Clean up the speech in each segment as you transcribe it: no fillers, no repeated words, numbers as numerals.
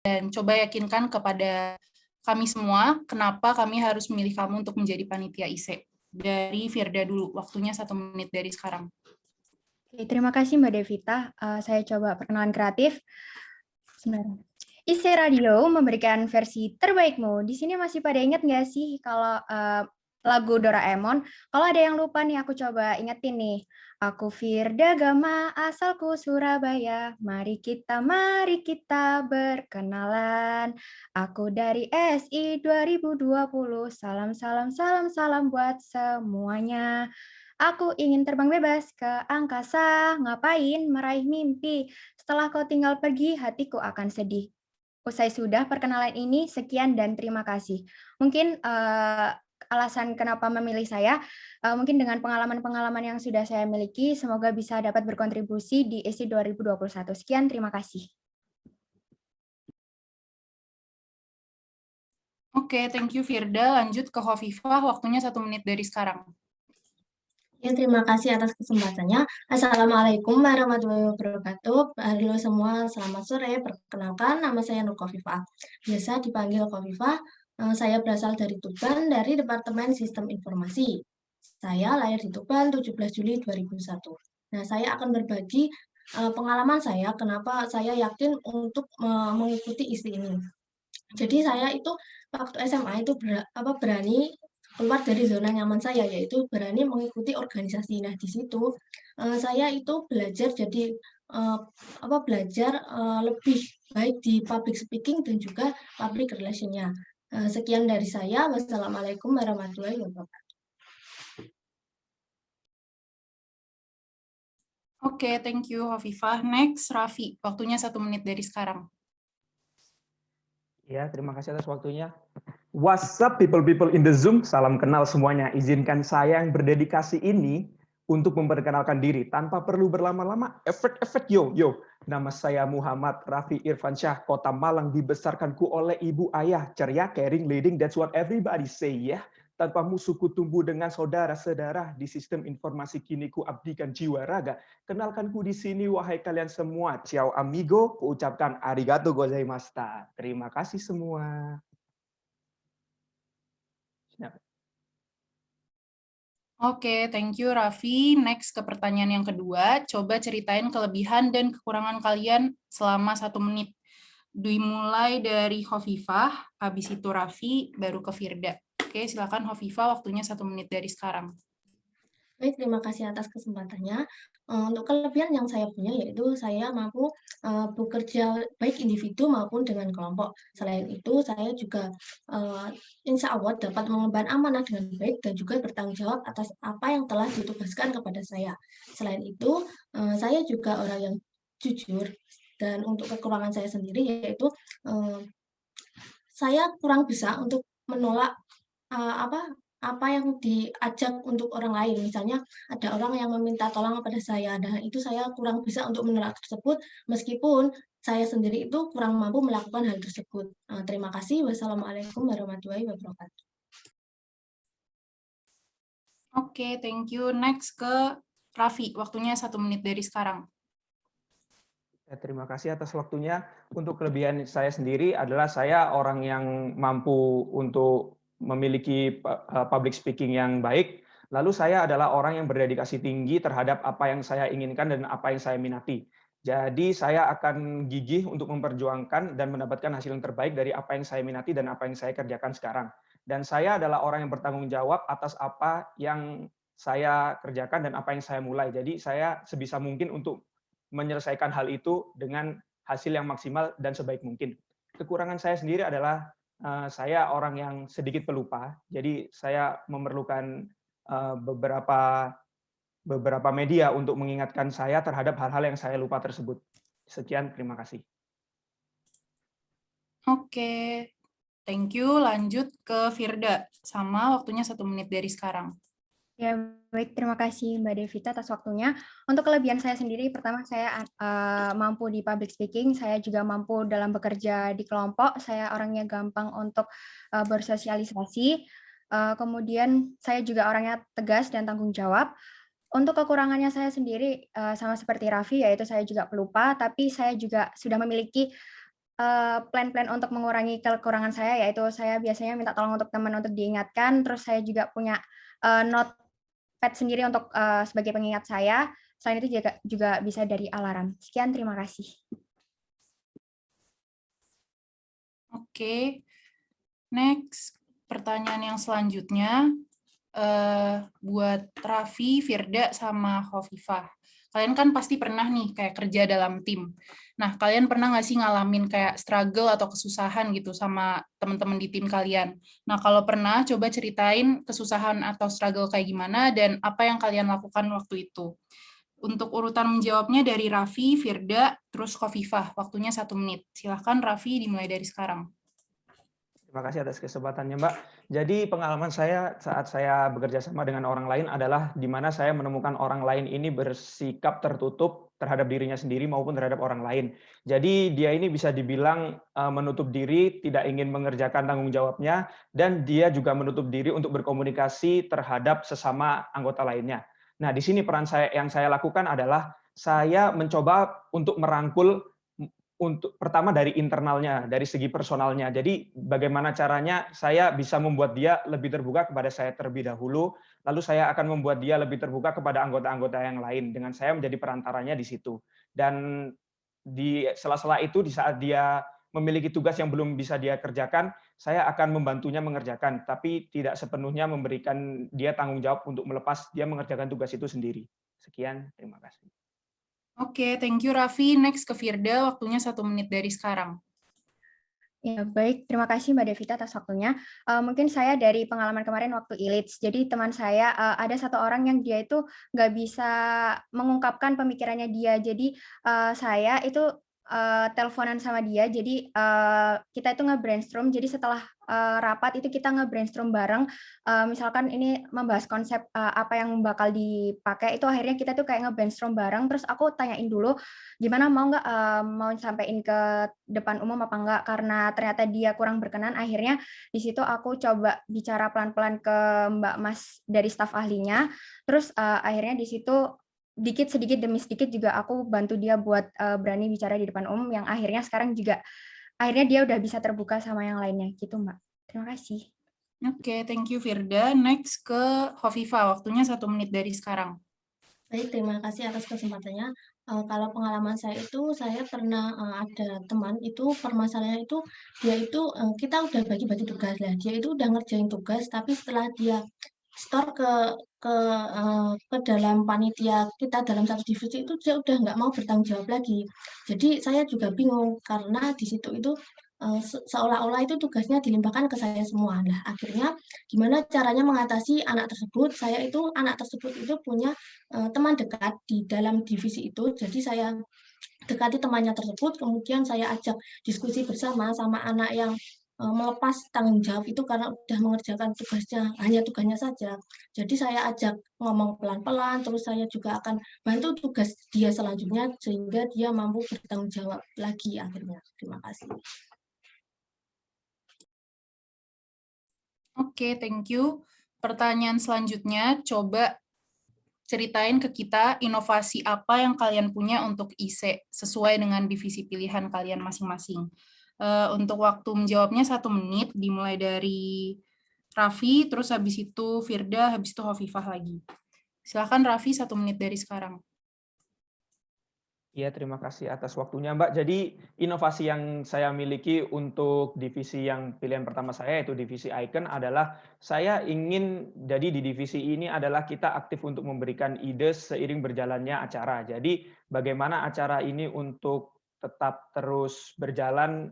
dan coba yakinkan kepada kami semua kenapa kami harus memilih kamu untuk menjadi panitia IC. Dari Firda dulu, waktunya 1 menit dari sekarang. Oke, terima kasih Mbak Devita. Saya coba perkenalan kreatif. Sebenarnya. IC Radio memberikan versi terbaikmu. Di sini masih pada ingat nggak sih kalau lagu Doraemon? Kalau ada yang lupa nih, aku coba ingetin nih. Aku Firda Gama, asalku Surabaya. Mari kita berkenalan. Aku dari SI 2020. Salam, salam, salam, salam buat semuanya. Aku ingin terbang bebas ke angkasa, ngapain meraih mimpi. Setelah kau tinggal pergi, hatiku akan sedih. Usai sudah perkenalan ini, sekian dan terima kasih. Mungkin alasan kenapa memilih saya, mungkin dengan pengalaman-pengalaman yang sudah saya miliki, semoga bisa dapat berkontribusi di ESI 2021. Sekian, terima kasih. Oke, thank you Firda. Lanjut ke Hovifah, waktunya 1 menit dari sekarang. Ya, terima kasih atas kesempatannya. Assalamualaikum warahmatullahi wabarakatuh. Halo semua, selamat sore. Perkenalkan, nama saya Nur Khofifah. Biasa dipanggil Khofifah. Saya berasal dari Tuban, dari Departemen Sistem Informasi. Saya lahir di Tuban 17 Juli 2001. Nah, saya akan berbagi pengalaman saya, kenapa saya yakin untuk mengikuti ISI ini. Jadi saya itu waktu SMA itu berani keluar dari zona nyaman saya, yaitu berani mengikuti organisasi. Nah, di situ saya itu belajar jadi belajar lebih baik di public speaking dan juga public relation-nya. Sekian dari saya. Wassalamualaikum warahmatullahi wabarakatuh. Oke, thank you Hovifah. Next, Raffi. Waktunya 1 menit dari sekarang. Ya, terima kasih atas waktunya. What's up people in the Zoom? Salam kenal semuanya. Izinkan saya yang berdedikasi ini untuk memperkenalkan diri tanpa perlu berlama-lama. Efek yo. Nama saya Muhammad Raffi Irfansyah, Kota Malang, dibesarkanku oleh ibu ayah. Ceria, caring, leading, that's what everybody say ya. Tanpa musuhku tumbuh dengan saudara-saudara di sistem informasi kini ku abdikan jiwa raga. Kenalkanku di sini wahai kalian semua. Ciao amigo, kuucapkan arigato gozaimashita. Terima kasih semua. Oke, thank you Raffi. Next ke pertanyaan yang kedua. Coba ceritain kelebihan dan kekurangan kalian selama 1 menit. Dimulai dari Hovifah, habis itu Raffi, baru ke Firda. Oke, silakan Hovifah, waktunya 1 menit dari sekarang. Baik, terima kasih atas kesempatannya. Untuk kelebihan yang saya punya yaitu saya mampu bekerja baik individu maupun dengan kelompok. Selain itu, saya juga insya Allah dapat mengemban amanah dengan baik dan juga bertanggung jawab atas apa yang telah ditugaskan kepada saya. Selain itu, saya juga orang yang jujur, dan untuk kekurangan saya sendiri yaitu saya kurang bisa untuk menolak apa yang diajak untuk orang lain. Misalnya ada orang yang meminta tolong kepada saya, nah itu saya kurang bisa untuk menolak tersebut, meskipun saya sendiri itu kurang mampu melakukan hal tersebut. Terima kasih. Wassalamualaikum warahmatullahi wabarakatuh. Oke, thank you. Next ke Raffi, waktunya 1 menit dari sekarang. Terima kasih atas waktunya. Untuk kelebihan saya sendiri adalah saya orang yang mampu untuk memiliki public speaking yang baik. Lalu saya adalah orang yang berdedikasi tinggi terhadap apa yang saya inginkan dan apa yang saya minati. Jadi saya akan gigih untuk memperjuangkan dan mendapatkan hasil yang terbaik dari apa yang saya minati dan apa yang saya kerjakan sekarang. Dan saya adalah orang yang bertanggung jawab atas apa yang saya kerjakan dan apa yang saya mulai. Jadi saya sebisa mungkin untuk menyelesaikan hal itu dengan hasil yang maksimal dan sebaik mungkin. Kekurangan saya sendiri adalah saya orang yang sedikit pelupa, jadi saya memerlukan beberapa media untuk mengingatkan saya terhadap hal-hal yang saya lupa tersebut. Sekian, terima kasih. Oke, thank you. Lanjut ke Firda, sama waktunya 1 menit dari sekarang. Ya, baik. Terima kasih Mbak Devita atas waktunya. Untuk kelebihan saya sendiri, pertama saya mampu di public speaking, saya juga mampu dalam bekerja di kelompok, saya orangnya gampang untuk bersosialisasi, kemudian saya juga orangnya tegas dan tanggung jawab. Untuk kekurangannya saya sendiri, sama seperti Raffi, yaitu saya juga pelupa, tapi saya juga sudah memiliki plan-plan untuk mengurangi kekurangan saya, yaitu saya biasanya minta tolong untuk teman untuk diingatkan, terus saya juga punya notepad sendiri untuk sebagai pengingat saya. Selain itu juga bisa dari alarm. Sekian, terima kasih. Oke, next pertanyaan yang selanjutnya buat Raffi, Firda, sama Khofifah. Kalian kan pasti pernah nih kayak kerja dalam tim. Nah, kalian pernah nggak sih ngalamin kayak struggle atau kesusahan gitu sama teman-teman di tim kalian? Nah, kalau pernah, coba ceritain kesusahan atau struggle kayak gimana dan apa yang kalian lakukan waktu itu. Untuk urutan menjawabnya dari Raffi, Firda, terus Khofifah. Waktunya 1 menit. Silahkan Raffi dimulai dari sekarang. Terima kasih atas kesempatannya, Mbak. Jadi pengalaman saya saat saya bekerja sama dengan orang lain adalah di mana saya menemukan orang lain ini bersikap tertutup terhadap dirinya sendiri maupun terhadap orang lain. Jadi dia ini bisa dibilang menutup diri, tidak ingin mengerjakan tanggung jawabnya, dan dia juga menutup diri untuk berkomunikasi terhadap sesama anggota lainnya. Nah, di sini peran saya yang saya lakukan adalah saya mencoba untuk merangkul untuk pertama dari internalnya, dari segi personalnya. Jadi bagaimana caranya saya bisa membuat dia lebih terbuka kepada saya terlebih dahulu, lalu saya akan membuat dia lebih terbuka kepada anggota-anggota yang lain dengan saya menjadi perantaranya di situ. Dan di sela-sela itu, di saat dia memiliki tugas yang belum bisa dia kerjakan, saya akan membantunya mengerjakan, tapi tidak sepenuhnya memberikan dia tanggung jawab untuk melepas dia mengerjakan tugas itu sendiri. Sekian, terima kasih. Oke, thank you Raffi. Next ke Firda, waktunya 1 menit dari sekarang. Ya, baik. Terima kasih Mbak Devita atas waktunya. Mungkin saya dari pengalaman kemarin waktu ILITS. Jadi teman saya ada satu orang yang dia itu nggak bisa mengungkapkan pemikirannya dia. Jadi saya itu teleponan sama dia. Jadi kita itu nge-brainstorm. Jadi setelah rapat itu kita nge-brainstorm bareng. Misalkan ini membahas konsep apa yang bakal dipakai. Itu akhirnya kita tuh kayak nge-brainstorm bareng. Terus aku tanyain dulu, gimana mau nggak mau sampein ke depan umum apa enggak, karena ternyata dia kurang berkenan. Akhirnya di situ aku coba bicara pelan-pelan ke Mbak Mas dari staf ahlinya, terus akhirnya di situ sedikit demi sedikit juga aku bantu dia buat berani bicara di depan umum, yang akhirnya sekarang juga akhirnya dia udah bisa terbuka sama yang lainnya gitu Mbak. Terima kasih. Oke, thank you Firda. Next ke Khofifah, waktunya 1 menit dari sekarang. Baik, terima kasih atas kesempatannya. Kalau pengalaman saya itu, saya pernah ada teman itu permasalahannya itu dia itu kita udah bagi-bagi tugas lah. Dia itu udah ngerjain tugas, tapi setelah dia store ke dalam panitia kita dalam satu divisi itu dia udah nggak mau bertanggung jawab lagi. Jadi saya juga bingung karena di situ itu seolah-olah itu tugasnya dilimpahkan ke saya semua. Nah, akhirnya gimana caranya mengatasi anak tersebut? Anak tersebut itu punya teman dekat di dalam divisi itu. Jadi saya dekati temannya tersebut, kemudian saya ajak diskusi bersama sama anak yang melepas tanggung jawab itu karena udah mengerjakan tugasnya, hanya tugasnya saja. Jadi saya ajak ngomong pelan-pelan, terus saya juga akan bantu tugas dia selanjutnya sehingga dia mampu bertanggung jawab lagi akhirnya. Terima kasih. Oke, thank you. Pertanyaan selanjutnya, coba ceritain ke kita inovasi apa yang kalian punya untuk IC sesuai dengan divisi pilihan kalian masing-masing. Untuk waktu menjawabnya 1 menit, dimulai dari Raffi, terus habis itu Firda, habis itu Khofifah lagi. Silakan Raffi, 1 menit dari sekarang. Iya, terima kasih atas waktunya, Mbak. Jadi inovasi yang saya miliki untuk divisi yang pilihan pertama saya, yaitu divisi Icon, adalah saya ingin jadi di divisi ini adalah kita aktif untuk memberikan ide seiring berjalannya acara. Jadi bagaimana acara ini untuk tetap terus berjalan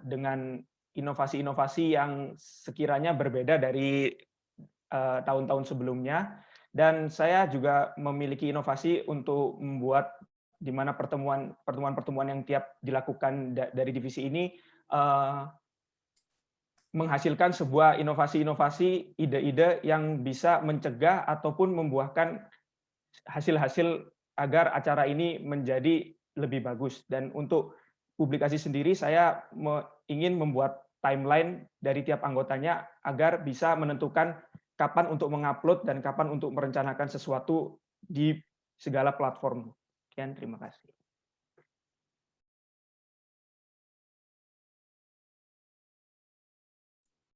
dengan inovasi-inovasi yang sekiranya berbeda dari tahun-tahun sebelumnya. Dan saya juga memiliki inovasi untuk membuat di mana pertemuan-pertemuan yang tiap dilakukan dari divisi ini menghasilkan sebuah inovasi-inovasi, ide-ide yang bisa mencegah ataupun membuahkan hasil-hasil agar acara ini menjadi lebih bagus. Dan untuk publikasi sendiri, saya ingin membuat timeline dari tiap anggotanya agar bisa menentukan kapan untuk mengupload dan kapan untuk merencanakan sesuatu di segala platform. Sekian, terima kasih.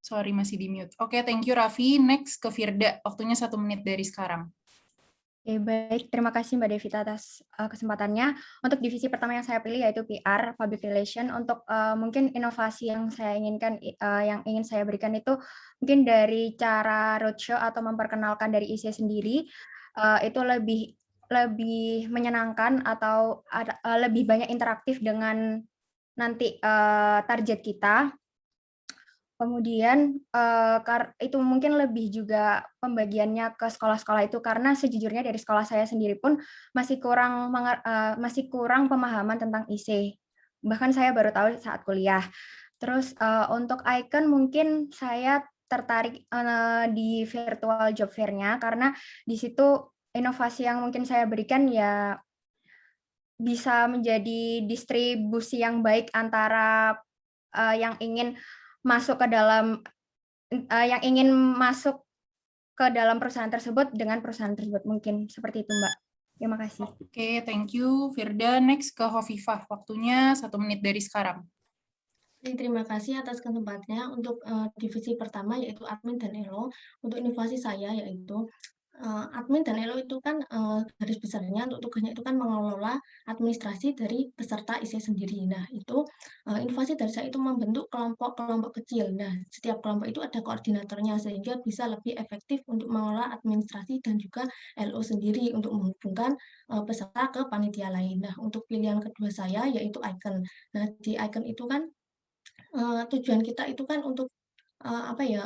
Sorry, masih di mute. Oke, thank you Raffi. Next ke Firda. Waktunya 1 menit dari sekarang. Oke, baik. Terima kasih Mbak Devita atas kesempatannya. Untuk divisi pertama yang saya pilih yaitu PR, Public Relation. Untuk mungkin inovasi yang saya inginkan, yang ingin saya berikan itu mungkin dari cara roadshow atau memperkenalkan dari IC sendiri, itu lebih menyenangkan atau lebih banyak interaktif dengan nanti target kita. Kemudian itu mungkin lebih juga pembagiannya ke sekolah-sekolah itu, karena sejujurnya dari sekolah saya sendiri pun masih kurang pemahaman tentang IC. Bahkan saya baru tahu saat kuliah. Terus untuk icon mungkin saya tertarik di virtual job fair-nya, karena di situ inovasi yang mungkin saya berikan ya bisa menjadi distribusi yang baik antara yang ingin masuk ke dalam perusahaan tersebut dengan perusahaan tersebut. Mungkin seperti itu, Mbak. Terima kasih. Oke, thank you Firda. Next ke Hovifah. Waktunya 1 menit dari sekarang. Terima kasih atas kesempatannya untuk divisi pertama yaitu admin dan ELO. Untuk inovasi saya yaitu admin dan ELO itu kan garis besarnya untuk tugasnya itu kan mengelola administrasi dari peserta IC sendiri. Nah, itu inovasi dari saya itu membentuk kelompok-kelompok kecil. Nah, setiap kelompok itu ada koordinatornya sehingga bisa lebih efektif untuk mengelola administrasi dan juga LO sendiri untuk menghubungkan peserta ke panitia lain. Nah, untuk pilihan kedua saya yaitu icon. Nah, di icon itu kan tujuan kita itu kan untuk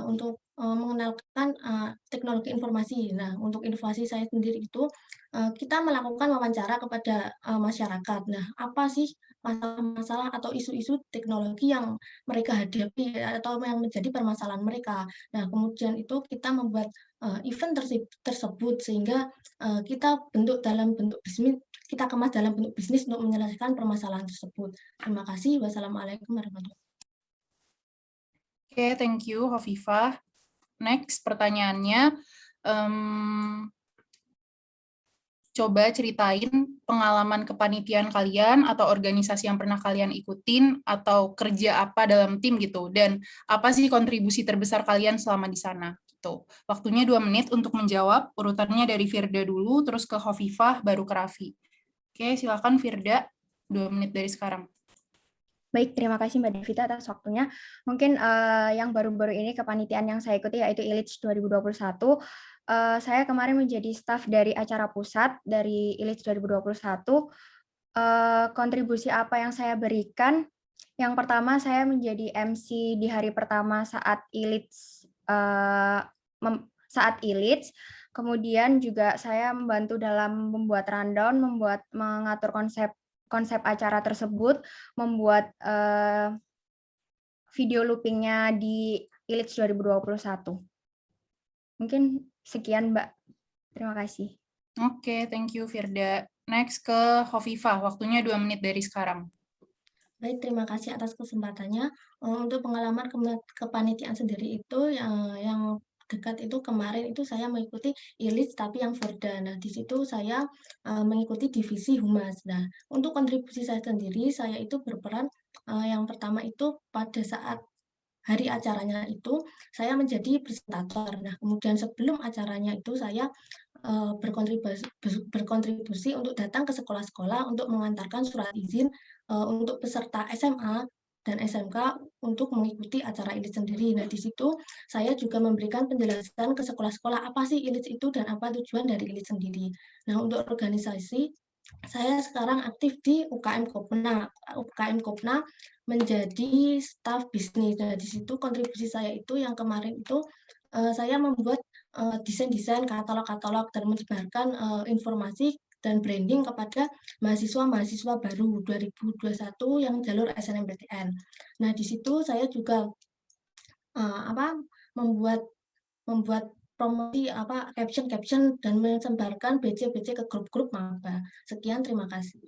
untuk mengenalkan teknologi informasi. Nah, untuk inovasi saya sendiri itu kita melakukan wawancara kepada masyarakat. Nah, apa sih masalah-masalah atau isu-isu teknologi yang mereka hadapi atau yang menjadi permasalahan mereka. Nah, kemudian itu kita membuat event tersebut sehingga kita kita kemas dalam bentuk bisnis untuk menyelesaikan permasalahan tersebut. Terima kasih. Wassalamualaikum warahmatullahi wabarakatuh. Oke, thank you Hovifah. Next pertanyaannya, coba ceritain pengalaman kepanitiaan kalian atau organisasi yang pernah kalian ikutin atau kerja apa dalam tim gitu, dan apa sih kontribusi terbesar kalian selama di sana gitu. Waktunya 2 menit untuk menjawab, urutannya dari Firda dulu, terus ke Hovifah, baru ke Raffi. Oke, silakan Firda, 2 menit dari sekarang. Baik, terima kasih Mbak Devita atas waktunya. Mungkin yang baru-baru ini kepanitiaan yang saya ikuti yaitu ILIDS 2021. Saya kemarin menjadi staf dari acara pusat dari ILIDS 2021. Kontribusi apa yang saya berikan? Yang pertama, saya menjadi MC di hari pertama saat ILIDS. Kemudian juga saya membantu dalam membuat rundown, mengatur konsep acara tersebut, membuat video loopingnya di ILIDS 2021. Mungkin sekian, Mbak. Terima kasih. Oke, thank you Firda. Next ke Hovifah, waktunya 2 menit dari sekarang. Baik, terima kasih atas kesempatannya. Untuk pengalaman kepanitiaan sendiri itu yang dekat itu kemarin itu saya mengikuti ILIDS tapi yang Forda. Nah, di situ saya mengikuti divisi Humas. Nah, untuk kontribusi saya sendiri, saya itu berperan yang pertama itu pada saat hari acaranya itu saya menjadi presentator. Nah, kemudian sebelum acaranya itu saya berkontribusi untuk datang ke sekolah-sekolah untuk mengantarkan surat izin untuk peserta SMA dan SMK untuk mengikuti acara ILIDS sendiri. Nah, di situ saya juga memberikan penjelasan ke sekolah-sekolah apa sih ILIDS itu dan apa tujuan dari ILIDS sendiri. Nah, untuk organisasi, saya sekarang aktif di UKM Kopna. UKM Kopna menjadi staf bisnis. Nah, di situ kontribusi saya itu yang kemarin itu saya membuat desain-desain katalog-katalog dan menyebarkan informasi dan branding kepada mahasiswa-mahasiswa baru 2021 yang jalur SNMPTN. Nah, di situ saya juga membuat promosi caption dan menyebarkan BC ke grup-grup maba. Sekian, terima kasih.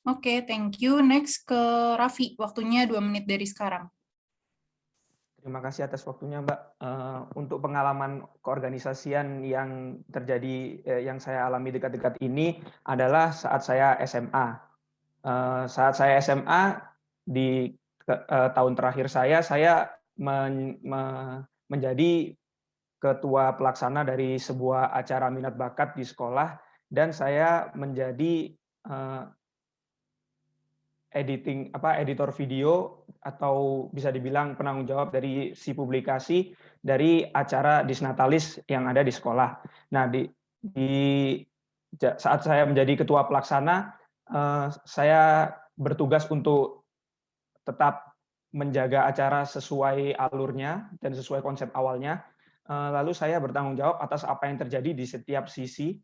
Oke, thank you. Next ke Raffi, waktunya 2 menit dari sekarang. Terima kasih atas waktunya, Mbak. Untuk pengalaman keorganisasian yang terjadi, yang saya alami dekat-dekat ini adalah saat saya SMA. Saat saya SMA di tahun terakhir saya menjadi ketua pelaksana dari sebuah acara minat bakat di sekolah dan saya menjadi editor video atau bisa dibilang penanggung jawab dari si publikasi dari acara Disnatalis yang ada di sekolah. Nah, saat saya menjadi ketua pelaksana, saya bertugas untuk tetap menjaga acara sesuai alurnya dan sesuai konsep awalnya. Lalu saya bertanggung jawab atas apa yang terjadi di setiap sisi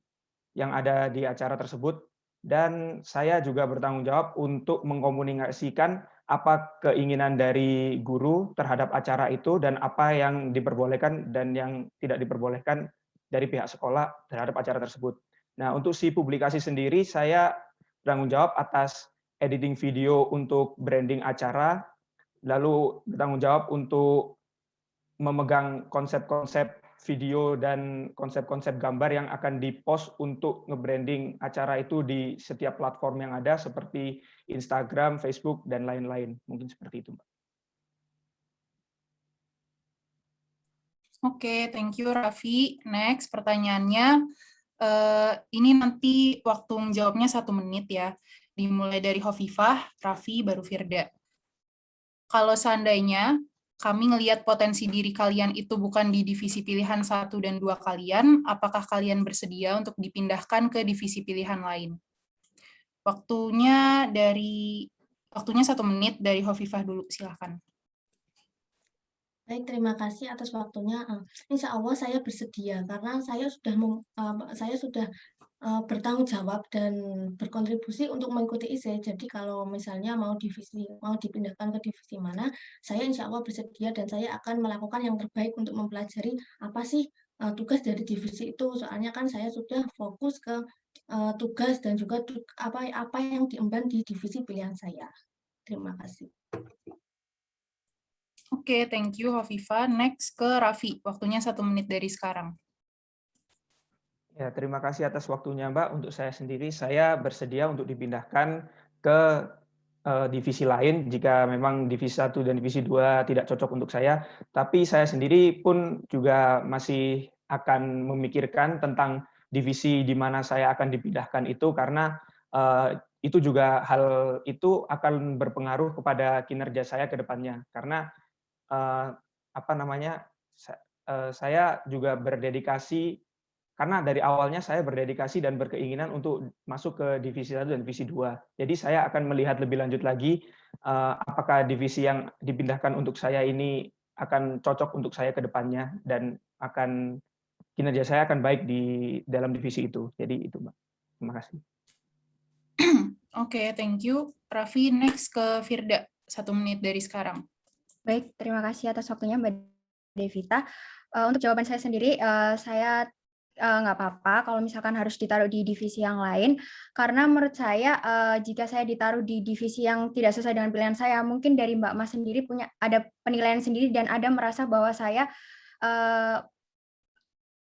yang ada di acara tersebut. Dan saya juga bertanggung jawab untuk mengkomunikasikan apa keinginan dari guru terhadap acara itu dan apa yang diperbolehkan dan yang tidak diperbolehkan dari pihak sekolah terhadap acara tersebut. Nah, untuk si publikasi sendiri, saya bertanggung jawab atas editing video untuk branding acara, lalu bertanggung jawab untuk memegang konsep-konsep video dan konsep-konsep gambar yang akan dipost untuk nge-branding acara itu di setiap platform yang ada seperti Instagram, Facebook, dan lain-lain. Mungkin seperti itu, Mbak. Oke, thank you Raffi. Next pertanyaannya, ini nanti waktu menjawabnya 1 menit ya. Dimulai dari Hovifah, Raffi, baru Firda. Kalau seandainya kami ngelihat potensi diri kalian itu bukan di divisi pilihan 1 dan 2 kalian, apakah kalian bersedia untuk dipindahkan ke divisi pilihan lain? Waktunya 1 menit dari Hovifah dulu, silahkan. Baik, terima kasih atas waktunya. Insya Allah saya bersedia karena saya sudah bertanggung jawab dan berkontribusi untuk mengikuti IC. Jadi kalau misalnya mau dipindahkan ke divisi mana, saya insya Allah bersedia dan saya akan melakukan yang terbaik untuk mempelajari apa sih tugas dari divisi itu. Soalnya kan saya sudah fokus ke tugas dan juga apa yang diemban di divisi pilihan saya. Terima kasih. Oke, thank you Hovifah. Next ke Raffi, waktunya 1 menit dari sekarang. Ya, terima kasih atas waktunya, Mbak. Untuk saya sendiri, saya bersedia untuk dipindahkan ke divisi lain jika memang divisi 1 dan divisi 2 tidak cocok untuk saya. Tapi saya sendiri pun juga masih akan memikirkan tentang divisi di mana saya akan dipindahkan itu karena itu juga hal itu akan berpengaruh kepada kinerja saya ke depannya. Karena saya juga berdedikasi karena dari awalnya saya berdedikasi dan berkeinginan untuk masuk ke divisi 1 dan divisi 2. Jadi saya akan melihat lebih lanjut lagi apakah divisi yang dipindahkan untuk saya ini akan cocok untuk saya ke depannya dan kinerja saya akan baik di dalam divisi itu. Jadi itu, Mbak. Terima kasih. Oke, thank you. Raffi, next ke Firda, 1 menit dari sekarang. Baik, terima kasih atas waktunya Mbak Devita. Untuk jawaban saya sendiri, saya nggak apa-apa kalau misalkan harus ditaruh di divisi yang lain, karena menurut saya jika saya ditaruh di divisi yang tidak sesuai dengan pilihan saya, mungkin dari Mbak Mas sendiri ada penilaian sendiri dan ada merasa bahwa saya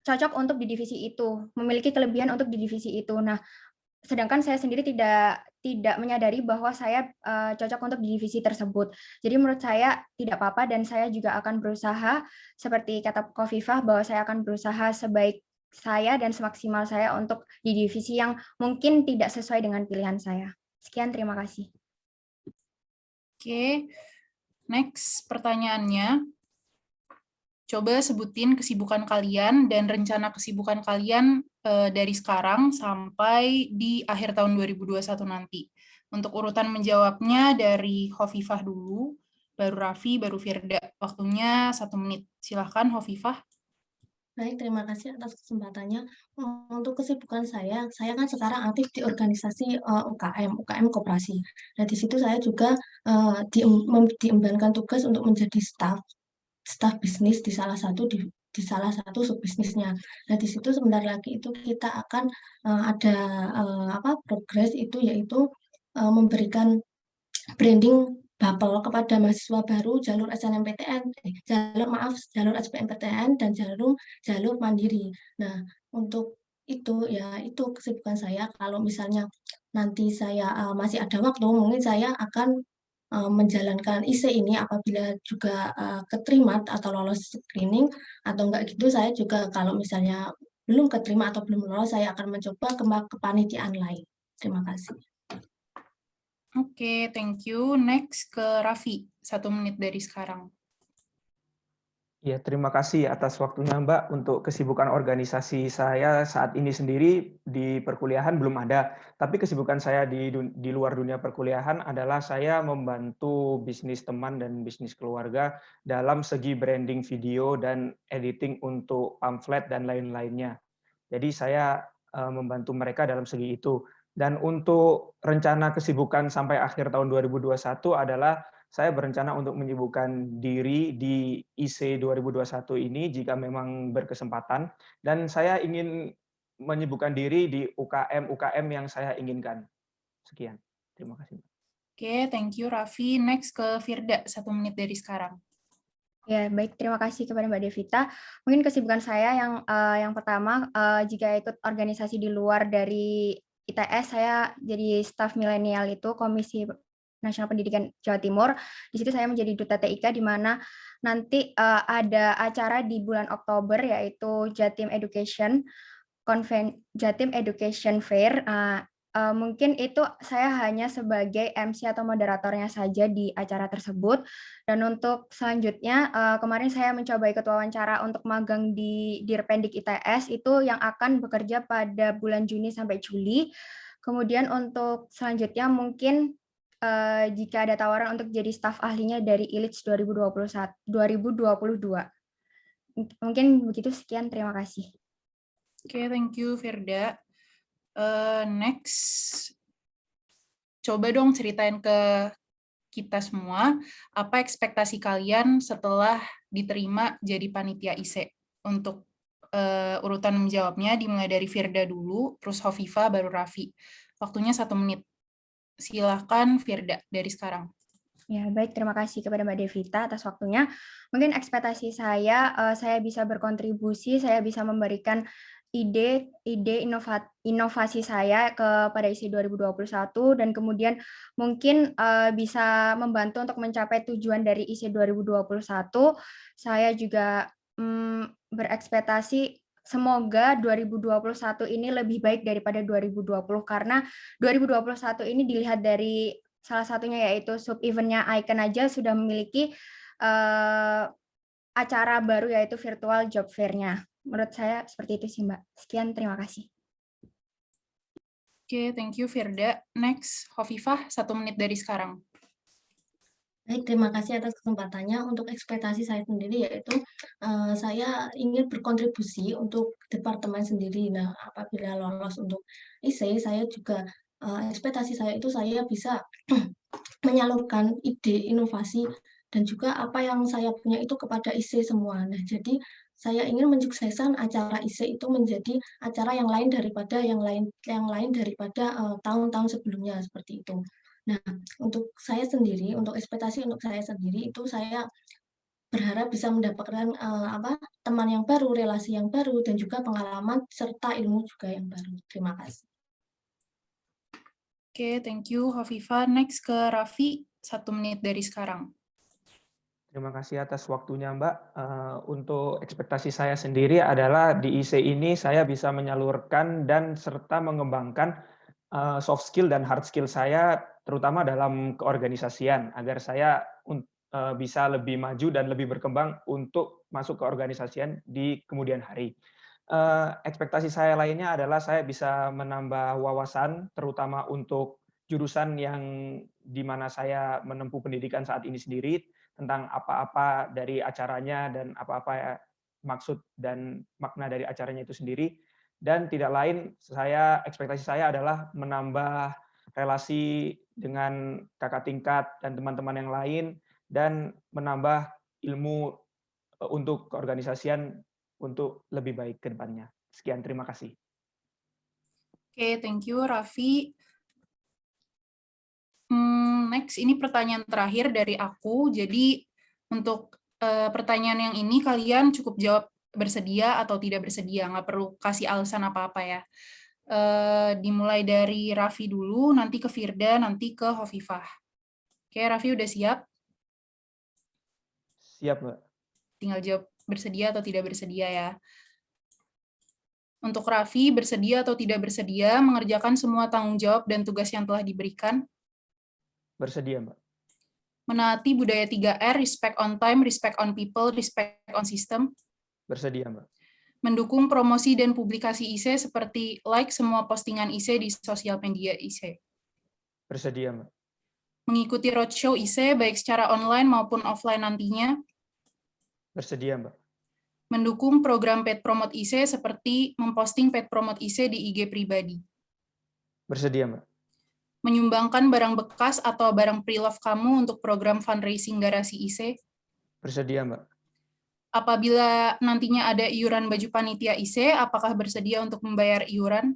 cocok untuk di divisi itu, memiliki kelebihan untuk di divisi itu. Nah, sedangkan saya sendiri tidak menyadari bahwa saya cocok untuk di divisi tersebut. Jadi menurut saya tidak apa-apa dan saya juga akan berusaha seperti kata Hovifah bahwa saya akan berusaha sebaik saya dan semaksimal saya untuk di divisi yang mungkin tidak sesuai dengan pilihan saya. Sekian, terima kasih. Oke, next pertanyaannya. Coba sebutin kesibukan kalian dan rencana kesibukan kalian dari sekarang sampai di akhir tahun 2021 nanti. Untuk urutan menjawabnya dari Hovifah dulu, baru Raffi, baru Firda. Waktunya 1 menit. Silahkan Hovifah. Baik, terima kasih atas kesempatannya. Untuk kesibukan saya kan sekarang aktif di organisasi UKM Koperasi. Nah, di situ saya juga diembankan tugas untuk menjadi staf bisnis di salah satu subbisnisnya. Nah, di situ sebentar lagi itu kita akan ada progres itu yaitu memberikan branding bapel kepada mahasiswa baru jalur SBMPTN dan jalur mandiri. Nah, untuk itu ya itu kesibukan saya. Kalau misalnya nanti saya masih ada waktu, mungkin saya akan menjalankan IC ini apabila juga keterima atau lolos screening, atau enggak gitu saya juga kalau misalnya belum keterima atau belum lolos, saya akan mencoba ke kepanitiaan lain. Terima kasih. Oke, thank you. Next ke Raffi, 1 menit dari sekarang. Ya, terima kasih atas waktunya Mbak. Untuk kesibukan organisasi saya saat ini sendiri di perkuliahan belum ada. Tapi kesibukan saya di luar dunia perkuliahan adalah saya membantu bisnis teman dan bisnis keluarga dalam segi branding video dan editing untuk pamflet dan lain-lainnya. Jadi saya membantu mereka dalam segi itu. Dan untuk rencana kesibukan sampai akhir tahun 2021 adalah saya berencana untuk menyibukkan diri di IC 2021 ini jika memang berkesempatan, dan saya ingin menyibukkan diri di UKM-UKM yang saya inginkan. Sekian. Terima kasih. Oke, thank you Raffi. Next ke Firda, 1 menit dari sekarang. Ya, baik. Terima kasih kepada Mbak Devita. Mungkin kesibukan saya yang pertama, jika ikut organisasi di luar dari ITS, saya jadi staf milenial itu Komisi Nasional Pendidikan Jawa Timur. Di situ saya menjadi duta TIK, di mana nanti ada acara di bulan Oktober, yaitu Jatim Education Fair. Mungkin itu saya hanya sebagai MC atau moderatornya saja di acara tersebut. Dan untuk selanjutnya, kemarin saya mencoba ikut wawancara untuk magang di Dirpendik ITS, itu yang akan bekerja pada bulan Juni sampai Juli. Kemudian untuk selanjutnya mungkin jika ada tawaran untuk jadi staf ahlinya dari ILITS 2022. Mungkin begitu, sekian, terima kasih. Oke, thank you Firda. Next, coba dong ceritain ke kita semua, apa ekspektasi kalian setelah diterima jadi panitia IC? Untuk urutan menjawabnya dimulai dari Firda dulu, terus Hovifah, baru Raffi. Waktunya 1 menit. Silakan Firda dari sekarang. Ya, baik. Terima kasih kepada Mbak Devita atas waktunya. Mungkin ekspektasi saya bisa berkontribusi, saya bisa memberikan ide inovasi saya kepada IC 2021, dan kemudian mungkin bisa membantu untuk mencapai tujuan dari IC 2021. Saya juga berekspektasi semoga 2021 ini lebih baik daripada 2020, karena 2021 ini dilihat dari salah satunya yaitu sub-event-nya Icon aja sudah memiliki acara baru, yaitu virtual job fair-nya. Menurut saya seperti itu sih, Mbak. Sekian, terima kasih. Oke, thank you Firda. Next, Hovifah, 1 menit dari sekarang. Baik, terima kasih atas kesempatannya. Untuk ekspektasi saya sendiri yaitu saya ingin berkontribusi untuk departemen sendiri. Nah, apabila lolos untuk IC, saya juga ekspektasi saya itu saya bisa menyalurkan ide, inovasi, dan juga apa yang saya punya itu kepada IC semua. Nah, jadi saya ingin mensukseskan acara IC itu menjadi acara yang lain daripada tahun-tahun sebelumnya, seperti itu. Nah, untuk saya sendiri, untuk ekspektasi untuk saya sendiri itu saya berharap bisa mendapatkan teman yang baru, relasi yang baru, dan juga pengalaman serta ilmu juga yang baru. Terima kasih. Oke, thank you Hovifah. Next ke Raffi, 1 menit dari sekarang. Terima kasih atas waktunya Mbak. Untuk ekspektasi saya sendiri adalah di IC ini saya bisa menyalurkan dan serta mengembangkan soft skill dan hard skill saya, terutama dalam keorganisasian, agar saya bisa lebih maju dan lebih berkembang untuk masuk ke organisasian di kemudian hari. Ekspektasi saya lainnya adalah saya bisa menambah wawasan, terutama untuk jurusan yang di mana saya menempuh pendidikan saat ini sendiri, tentang apa-apa dari acaranya dan apa-apa maksud dan makna dari acaranya itu sendiri. Dan tidak lain, ekspektasi saya adalah menambah relasi dengan kakak tingkat dan teman-teman yang lain, dan menambah ilmu untuk keorganisasian untuk lebih baik ke depannya. Sekian, terima kasih. Oke, thank you Raffi. Next, ini pertanyaan terakhir dari aku. Jadi untuk pertanyaan yang ini kalian cukup jawab bersedia atau tidak bersedia, nggak perlu kasih alasan apa-apa ya. Dimulai dari Raffi dulu, nanti ke Firda, nanti ke Hovifah. Oke, Raffi udah siap? Siap, Mbak. Tinggal jawab bersedia atau tidak bersedia ya. Untuk Raffi, bersedia atau tidak bersedia mengerjakan semua tanggung jawab dan tugas yang telah diberikan? Bersedia, Mbak. Menaati budaya 3R, respect on time, respect on people, respect on system? Bersedia, Mbak. Mendukung promosi dan publikasi IC seperti like semua postingan IC di sosial media IC? Bersedia, Mbak. Mengikuti roadshow IC baik secara online maupun offline nantinya? Bersedia, Mbak. Mendukung program paid promote IC seperti memposting paid promote IC di IG pribadi? Bersedia, Mbak. Menyumbangkan barang bekas atau barang pre-love kamu untuk program fundraising garasi IC? Bersedia, Mbak. Apabila nantinya ada iuran baju panitia IC, apakah bersedia untuk membayar iuran?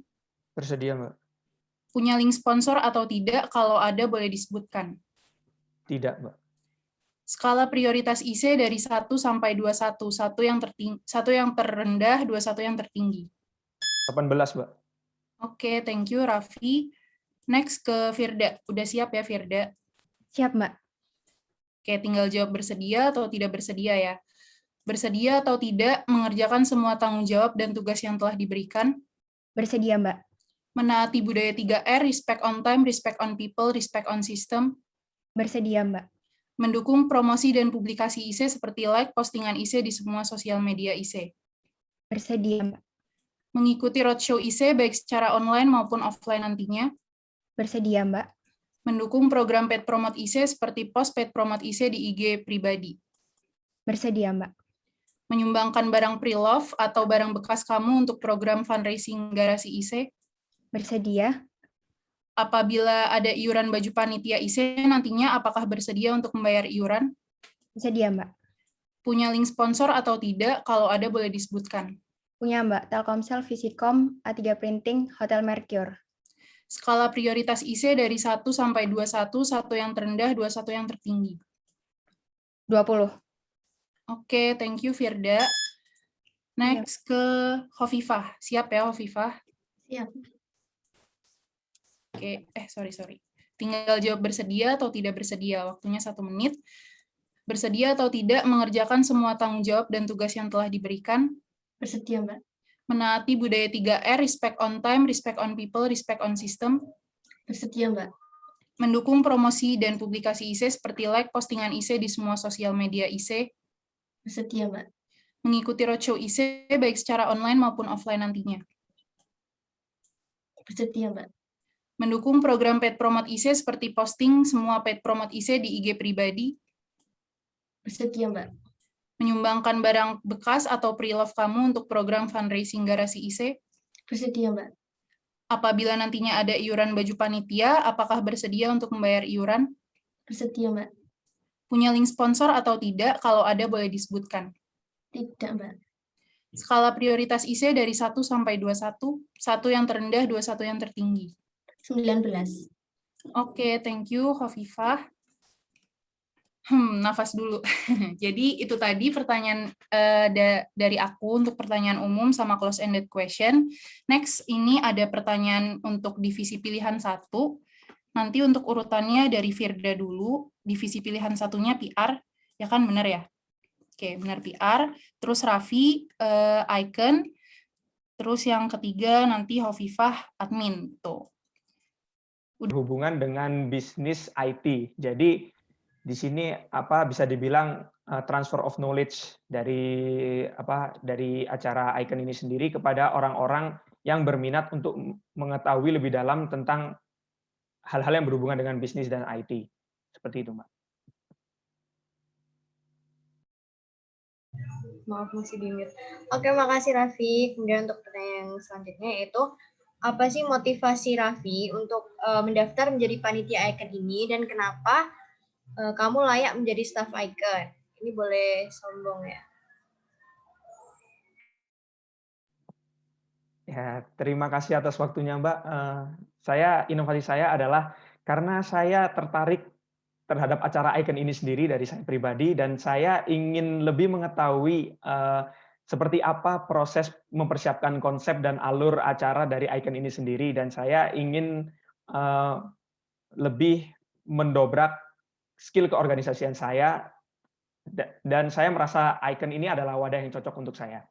Bersedia, Mbak. Punya link sponsor atau tidak? Kalau ada, boleh disebutkan. Tidak, Mbak. Skala prioritas IC dari 1 sampai 21, 1 yang terendah, 21 yang tertinggi. 18, Mbak. Oke, thank you, Raffi. Next ke Firda. Udah siap ya, Firda? Siap, Mbak. Oke, tinggal jawab bersedia atau tidak bersedia ya. Bersedia atau tidak mengerjakan semua tanggung jawab dan tugas yang telah diberikan? Bersedia, Mbak. Menaati budaya 3R, respect on time, respect on people, respect on system? Bersedia, Mbak. Mendukung promosi dan publikasi IC seperti like postingan IC di semua sosial media IC? Bersedia, Mbak. Mengikuti roadshow IC baik secara online maupun offline nantinya? Bersedia, Mbak. Mendukung program paid promote IC seperti post paid promote IC di IG pribadi? Bersedia, Mbak. Menyumbangkan barang pre-love atau barang bekas kamu untuk program fundraising garasi IC? Bersedia. Apabila ada iuran baju panitia IC nantinya, apakah bersedia untuk membayar iuran? Bersedia, Mbak. Punya link sponsor atau tidak? Kalau ada, boleh disebutkan. Punya, Mbak. Telkomsel, Visicom, A3 Printing, Hotel Mercure. Skala prioritas IC dari 1 sampai 21, 1 yang terendah, 21 yang tertinggi. 20. Oke, thank you, Firda. Next ke Hovifah. Siap ya, Hovifah? Siap. Oke, sorry. Tinggal jawab bersedia atau tidak bersedia. Waktunya 1 menit. Bersedia atau tidak mengerjakan semua tanggung jawab dan tugas yang telah diberikan? Bersedia, Mbak. Menaati budaya 3R, respect on time, respect on people, respect on system? Bersedia, Mbak. Mendukung promosi dan publikasi IC seperti like postingan IC di semua sosial media IC? Bersedia, Mbak. Mengikuti roadshow IC baik secara online maupun offline nantinya? Bersedia, Mbak. Mendukung program paid promote IC seperti posting semua paid promote IC di IG pribadi? Bersedia, Mbak. Menyumbangkan barang bekas atau pre-love kamu untuk program fundraising garasi IC? Bersedia, Mbak. Apabila nantinya ada iuran baju panitia, apakah bersedia untuk membayar iuran? Bersedia, Mbak. Punya link sponsor atau tidak? Kalau ada, boleh disebutkan. Tidak, Mbak. Skala prioritas IC dari 1 sampai 21, 1 yang terendah, 21 yang tertinggi. 19. Oke, thank you, Hovifah. Nafas dulu. Jadi itu tadi pertanyaan dari aku untuk pertanyaan umum sama close-ended question. Next, ini ada pertanyaan untuk divisi pilihan 1. Nanti untuk urutannya dari Firda dulu, divisi pilihan satunya PR, ya kan benar ya? Oke, benar PR. Terus Raffi, icon. Terus yang ketiga nanti Hovifah, admin. Tuh. Berhubungan dengan bisnis IT. Jadi di sini bisa dibilang transfer of knowledge dari acara icon ini sendiri kepada orang-orang yang berminat untuk mengetahui lebih dalam tentang hal-hal yang berhubungan dengan bisnis dan IT. Seperti itu, Mbak. Maaf, masih di mute. Oke, makasih Raffi. Kemudian untuk pertanyaan yang selanjutnya yaitu, apa sih motivasi Raffi untuk mendaftar menjadi panitia icon ini dan kenapa kamu layak menjadi staff icon? Ini boleh sombong ya. Ya, terima kasih atas waktunya, Mbak. Inovasi saya adalah karena saya tertarik terhadap acara icon ini sendiri dari saya pribadi, dan saya ingin lebih mengetahui seperti apa proses mempersiapkan konsep dan alur acara dari Icon ini sendiri, dan saya ingin lebih mendobrak skill keorganisasian saya, dan saya merasa Icon ini adalah wadah yang cocok untuk saya.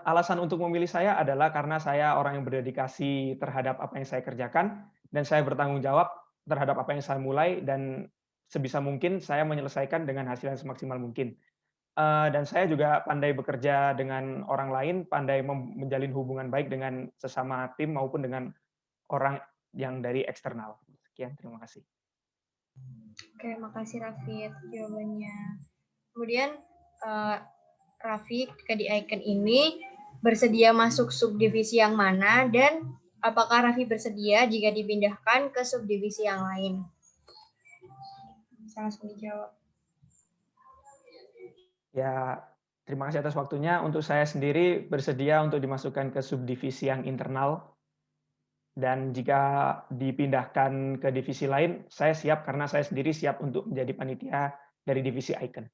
Alasan untuk memilih saya adalah karena saya orang yang berdedikasi terhadap apa yang saya kerjakan, dan saya bertanggung jawab terhadap apa yang saya mulai, dan sebisa mungkin saya menyelesaikan dengan hasil yang semaksimal mungkin. Dan saya juga pandai bekerja dengan orang lain, pandai menjalin hubungan baik dengan sesama tim maupun dengan orang yang dari eksternal. Sekian, terima kasih. Oke, makasih Raffi atas jawabannya. Kemudian Raffi ketika di Icon ini bersedia masuk subdivisi yang mana, dan apakah Raffi bersedia jika dipindahkan ke subdivisi yang lain? Bisa langsung dijawab. Ya, terima kasih atas waktunya. Untuk saya sendiri bersedia untuk dimasukkan ke subdivisi yang internal, dan jika dipindahkan ke divisi lain, saya siap karena saya sendiri siap untuk menjadi panitia dari divisi Icon.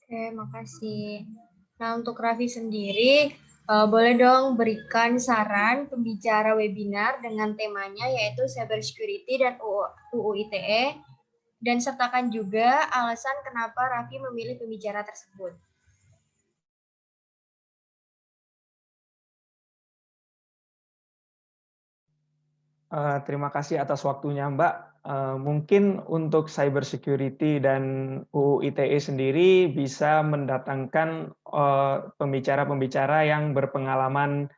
Oke, makasih. Nah, untuk Raffi sendiri, boleh dong berikan saran pembicara webinar dengan temanya yaitu Cybersecurity dan UU ITE, dan sertakan juga alasan kenapa Raffi memilih pembicara tersebut. Terima kasih atas waktunya, Mbak. Mungkin untuk cybersecurity dan UU ITE sendiri bisa mendatangkan pembicara-pembicara yang berpengalaman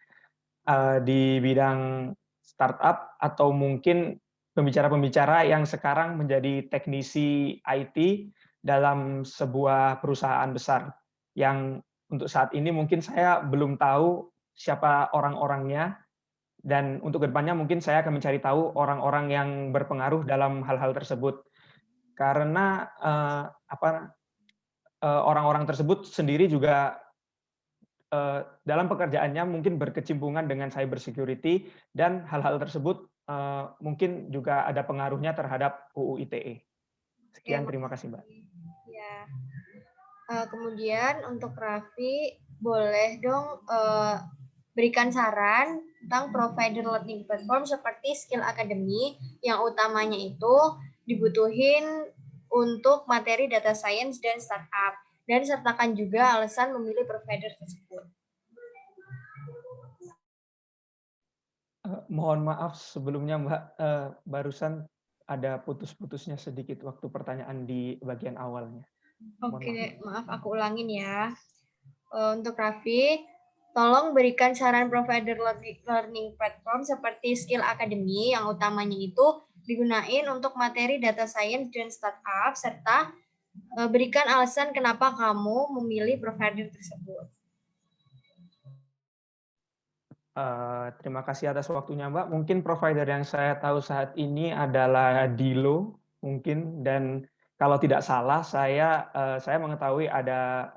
di bidang startup, atau mungkin pembicara-pembicara yang sekarang menjadi teknisi IT dalam sebuah perusahaan besar, yang untuk saat ini mungkin saya belum tahu siapa orang-orangnya, dan untuk kedepannya mungkin saya akan mencari tahu orang-orang yang berpengaruh dalam hal-hal tersebut. Karena orang-orang tersebut sendiri juga dalam pekerjaannya mungkin berkecimpungan dengan cybersecurity, dan hal-hal tersebut mungkin juga ada pengaruhnya terhadap UU ITE. Sekian, terima kasih, Mbak. Ya. Kemudian untuk Raffi, boleh dong berikan saran tentang provider learning platform seperti Skill Academy yang utamanya itu dibutuhin untuk materi data science dan startup, dan sertakan juga alasan memilih provider tersebut. Mohon maaf sebelumnya, Mbak, barusan ada putus-putusnya sedikit waktu pertanyaan di bagian awalnya. Oke, maaf aku ulangin ya. Untuk Raffi, tolong berikan saran provider learning platform seperti Skill Academy yang utamanya itu digunain untuk materi data science dan startup, serta berikan alasan kenapa kamu memilih provider tersebut. Terima kasih atas waktunya, Mbak. Mungkin provider yang saya tahu saat ini adalah Dilo, mungkin, dan kalau tidak salah saya mengetahui ada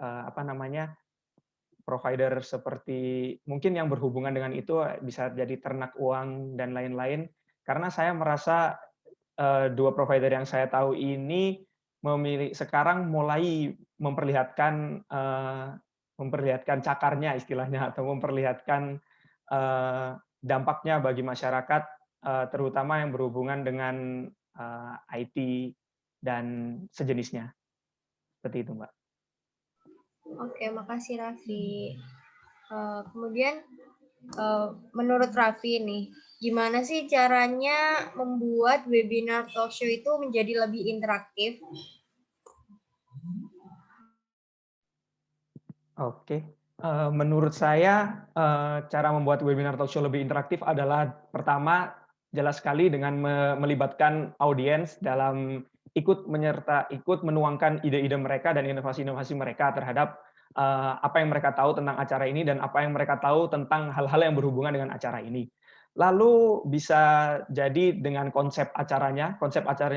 provider seperti mungkin yang berhubungan dengan itu, bisa jadi ternak uang dan lain-lain. Karena saya merasa dua provider yang saya tahu ini sekarang mulai memperlihatkan cakarnya istilahnya, atau memperlihatkan dampaknya bagi masyarakat, terutama yang berhubungan dengan IT dan sejenisnya. Seperti itu, Mbak. Oke, makasih Raffi. Kemudian menurut Raffi nih, gimana sih caranya membuat webinar talkshow itu menjadi lebih interaktif? Oke, menurut saya cara membuat webinar talkshow lebih interaktif adalah pertama, jelas sekali dengan melibatkan audiens dalam ikut menuangkan ide-ide mereka dan inovasi-inovasi mereka terhadap apa yang mereka tahu tentang acara ini dan apa yang mereka tahu tentang hal-hal yang berhubungan dengan acara ini. Lalu bisa jadi dengan konsep acaranya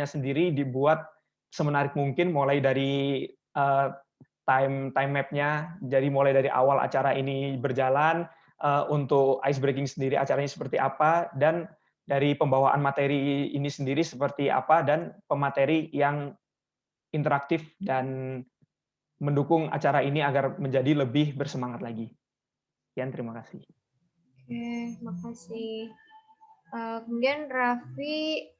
sendiri dibuat semenarik mungkin, mulai dari time map-nya, jadi mulai dari awal acara ini berjalan, untuk ice breaking sendiri acaranya seperti apa, dan dari pembawaan materi ini sendiri seperti apa, dan pemateri yang interaktif dan mendukung acara ini agar menjadi lebih bersemangat lagi. Sekian, terima kasih. Oke, makasih. Kemudian Raffi,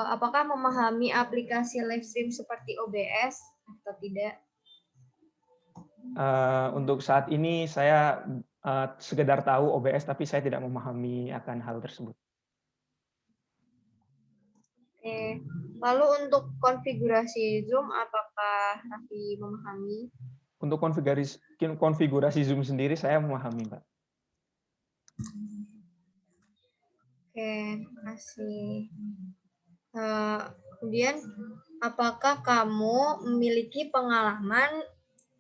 apakah memahami aplikasi live stream seperti OBS atau tidak? Untuk saat ini saya sekedar tahu OBS, tapi saya tidak memahami akan hal tersebut. Oke. Lalu untuk konfigurasi Zoom, apakah Raffi memahami? Untuk konfigurasi Zoom sendiri saya memahami, Mbak. Oke, makasih. Kemudian, apakah kamu memiliki pengalaman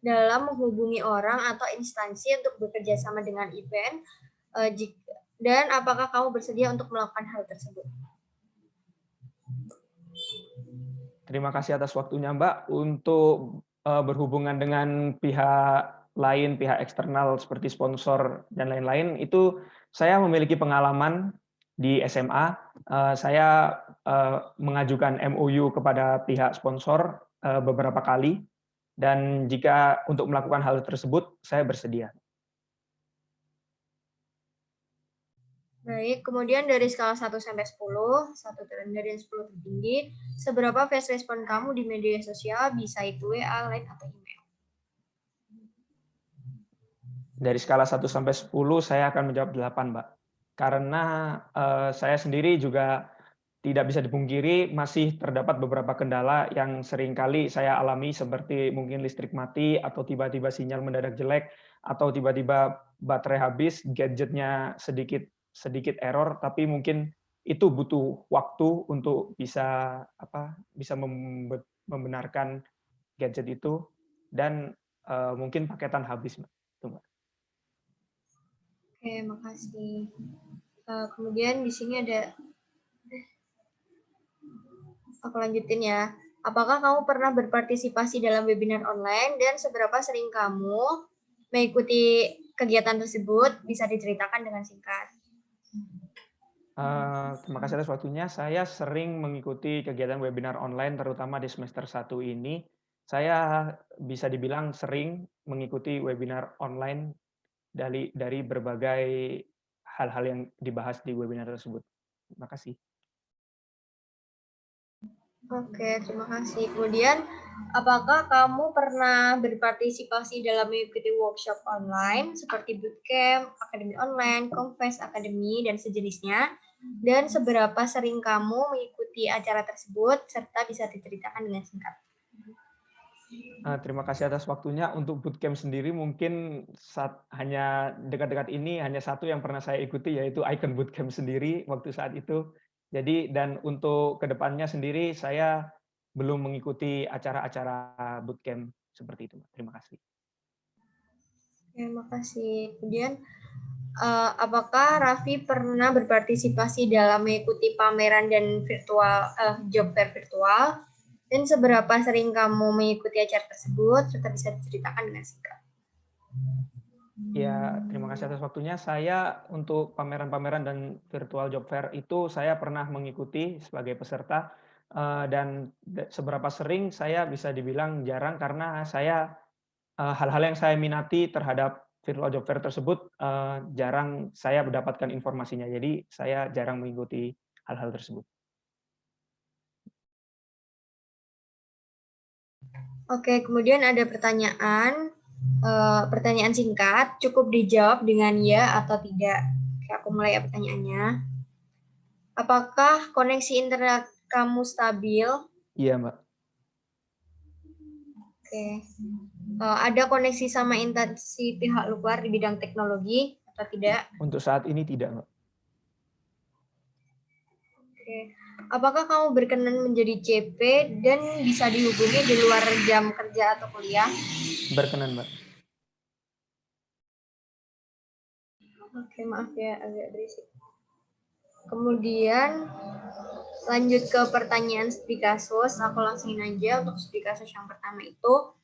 dalam menghubungi orang atau instansi untuk bekerja sama dengan event? Dan apakah kamu bersedia untuk melakukan hal tersebut? Terima kasih atas waktunya, Mbak. Untuk berhubungan dengan pihak lain, pihak eksternal seperti sponsor dan lain-lain, itu saya memiliki pengalaman di SMA. Saya mengajukan MOU kepada pihak sponsor beberapa kali, dan jika untuk melakukan hal tersebut, saya bersedia. Baik, kemudian dari skala 1 sampai 10, 1 terendah dan 10 tertinggi, seberapa fast respon kamu di media sosial, bisa itu WA, Line, atau email? Dari skala 1 sampai 10, saya akan menjawab 8, Mbak. Karena saya sendiri juga tidak bisa dipungkiri masih terdapat beberapa kendala yang seringkali saya alami, seperti mungkin listrik mati, atau tiba-tiba sinyal mendadak jelek, atau tiba-tiba baterai habis, gadgetnya sedikit error, tapi mungkin itu butuh waktu untuk bisa membenarkan gadget itu, dan mungkin paketan habis, Mbak. Oke, makasih. Kemudian di sini ada, aku lanjutin ya. Apakah kamu pernah berpartisipasi dalam webinar online dan seberapa sering kamu mengikuti kegiatan tersebut? Bisa diceritakan dengan singkat. Terima kasih atas waktunya. Saya sering mengikuti kegiatan webinar online, terutama di semester 1 ini. Saya bisa dibilang sering mengikuti webinar online dari berbagai hal-hal yang dibahas di webinar tersebut. Terima kasih. Oke, terima kasih. Kemudian, apakah kamu pernah berpartisipasi dalam mengikuti workshop online seperti bootcamp, akademi online, Confess Academy, dan sejenisnya? Dan seberapa sering kamu mengikuti acara tersebut, serta bisa diceritakan dengan singkat? Terima kasih atas waktunya. Untuk bootcamp sendiri mungkin hanya dekat-dekat ini hanya satu yang pernah saya ikuti, yaitu Icon Bootcamp sendiri waktu saat itu. Jadi, dan untuk kedepannya sendiri saya belum mengikuti acara-acara bootcamp seperti itu. Terima kasih. Terima kasih. Kemudian, apakah Raffi pernah berpartisipasi dalam mengikuti pameran dan job fair virtual? Dan seberapa sering kamu mengikuti acara tersebut, serta bisa diceritakan dengan singkat? Ya, terima kasih atas waktunya. Saya untuk pameran-pameran dan virtual job fair itu saya pernah mengikuti sebagai peserta, dan seberapa sering saya bisa dibilang jarang, karena saya hal-hal yang saya minati terhadap virtual job fair tersebut jarang saya mendapatkan informasinya. Jadi saya jarang mengikuti hal-hal tersebut. Oke, kemudian ada pertanyaan singkat, cukup dijawab dengan ya atau tidak. Oke, aku mulai ya pertanyaannya. Apakah koneksi internet kamu stabil? Iya, Mbak. Oke. Ada koneksi sama instansi pihak luar di bidang teknologi atau tidak? Untuk saat ini tidak, Mbak. Oke. Apakah kamu berkenan menjadi CP dan bisa dihubungi di luar jam kerja atau kuliah? Berkenan, Mbak. Oke, maaf ya, agak berisik. Kemudian lanjut ke pertanyaan studi kasus. Aku langsungin aja untuk studi kasus yang pertama itu.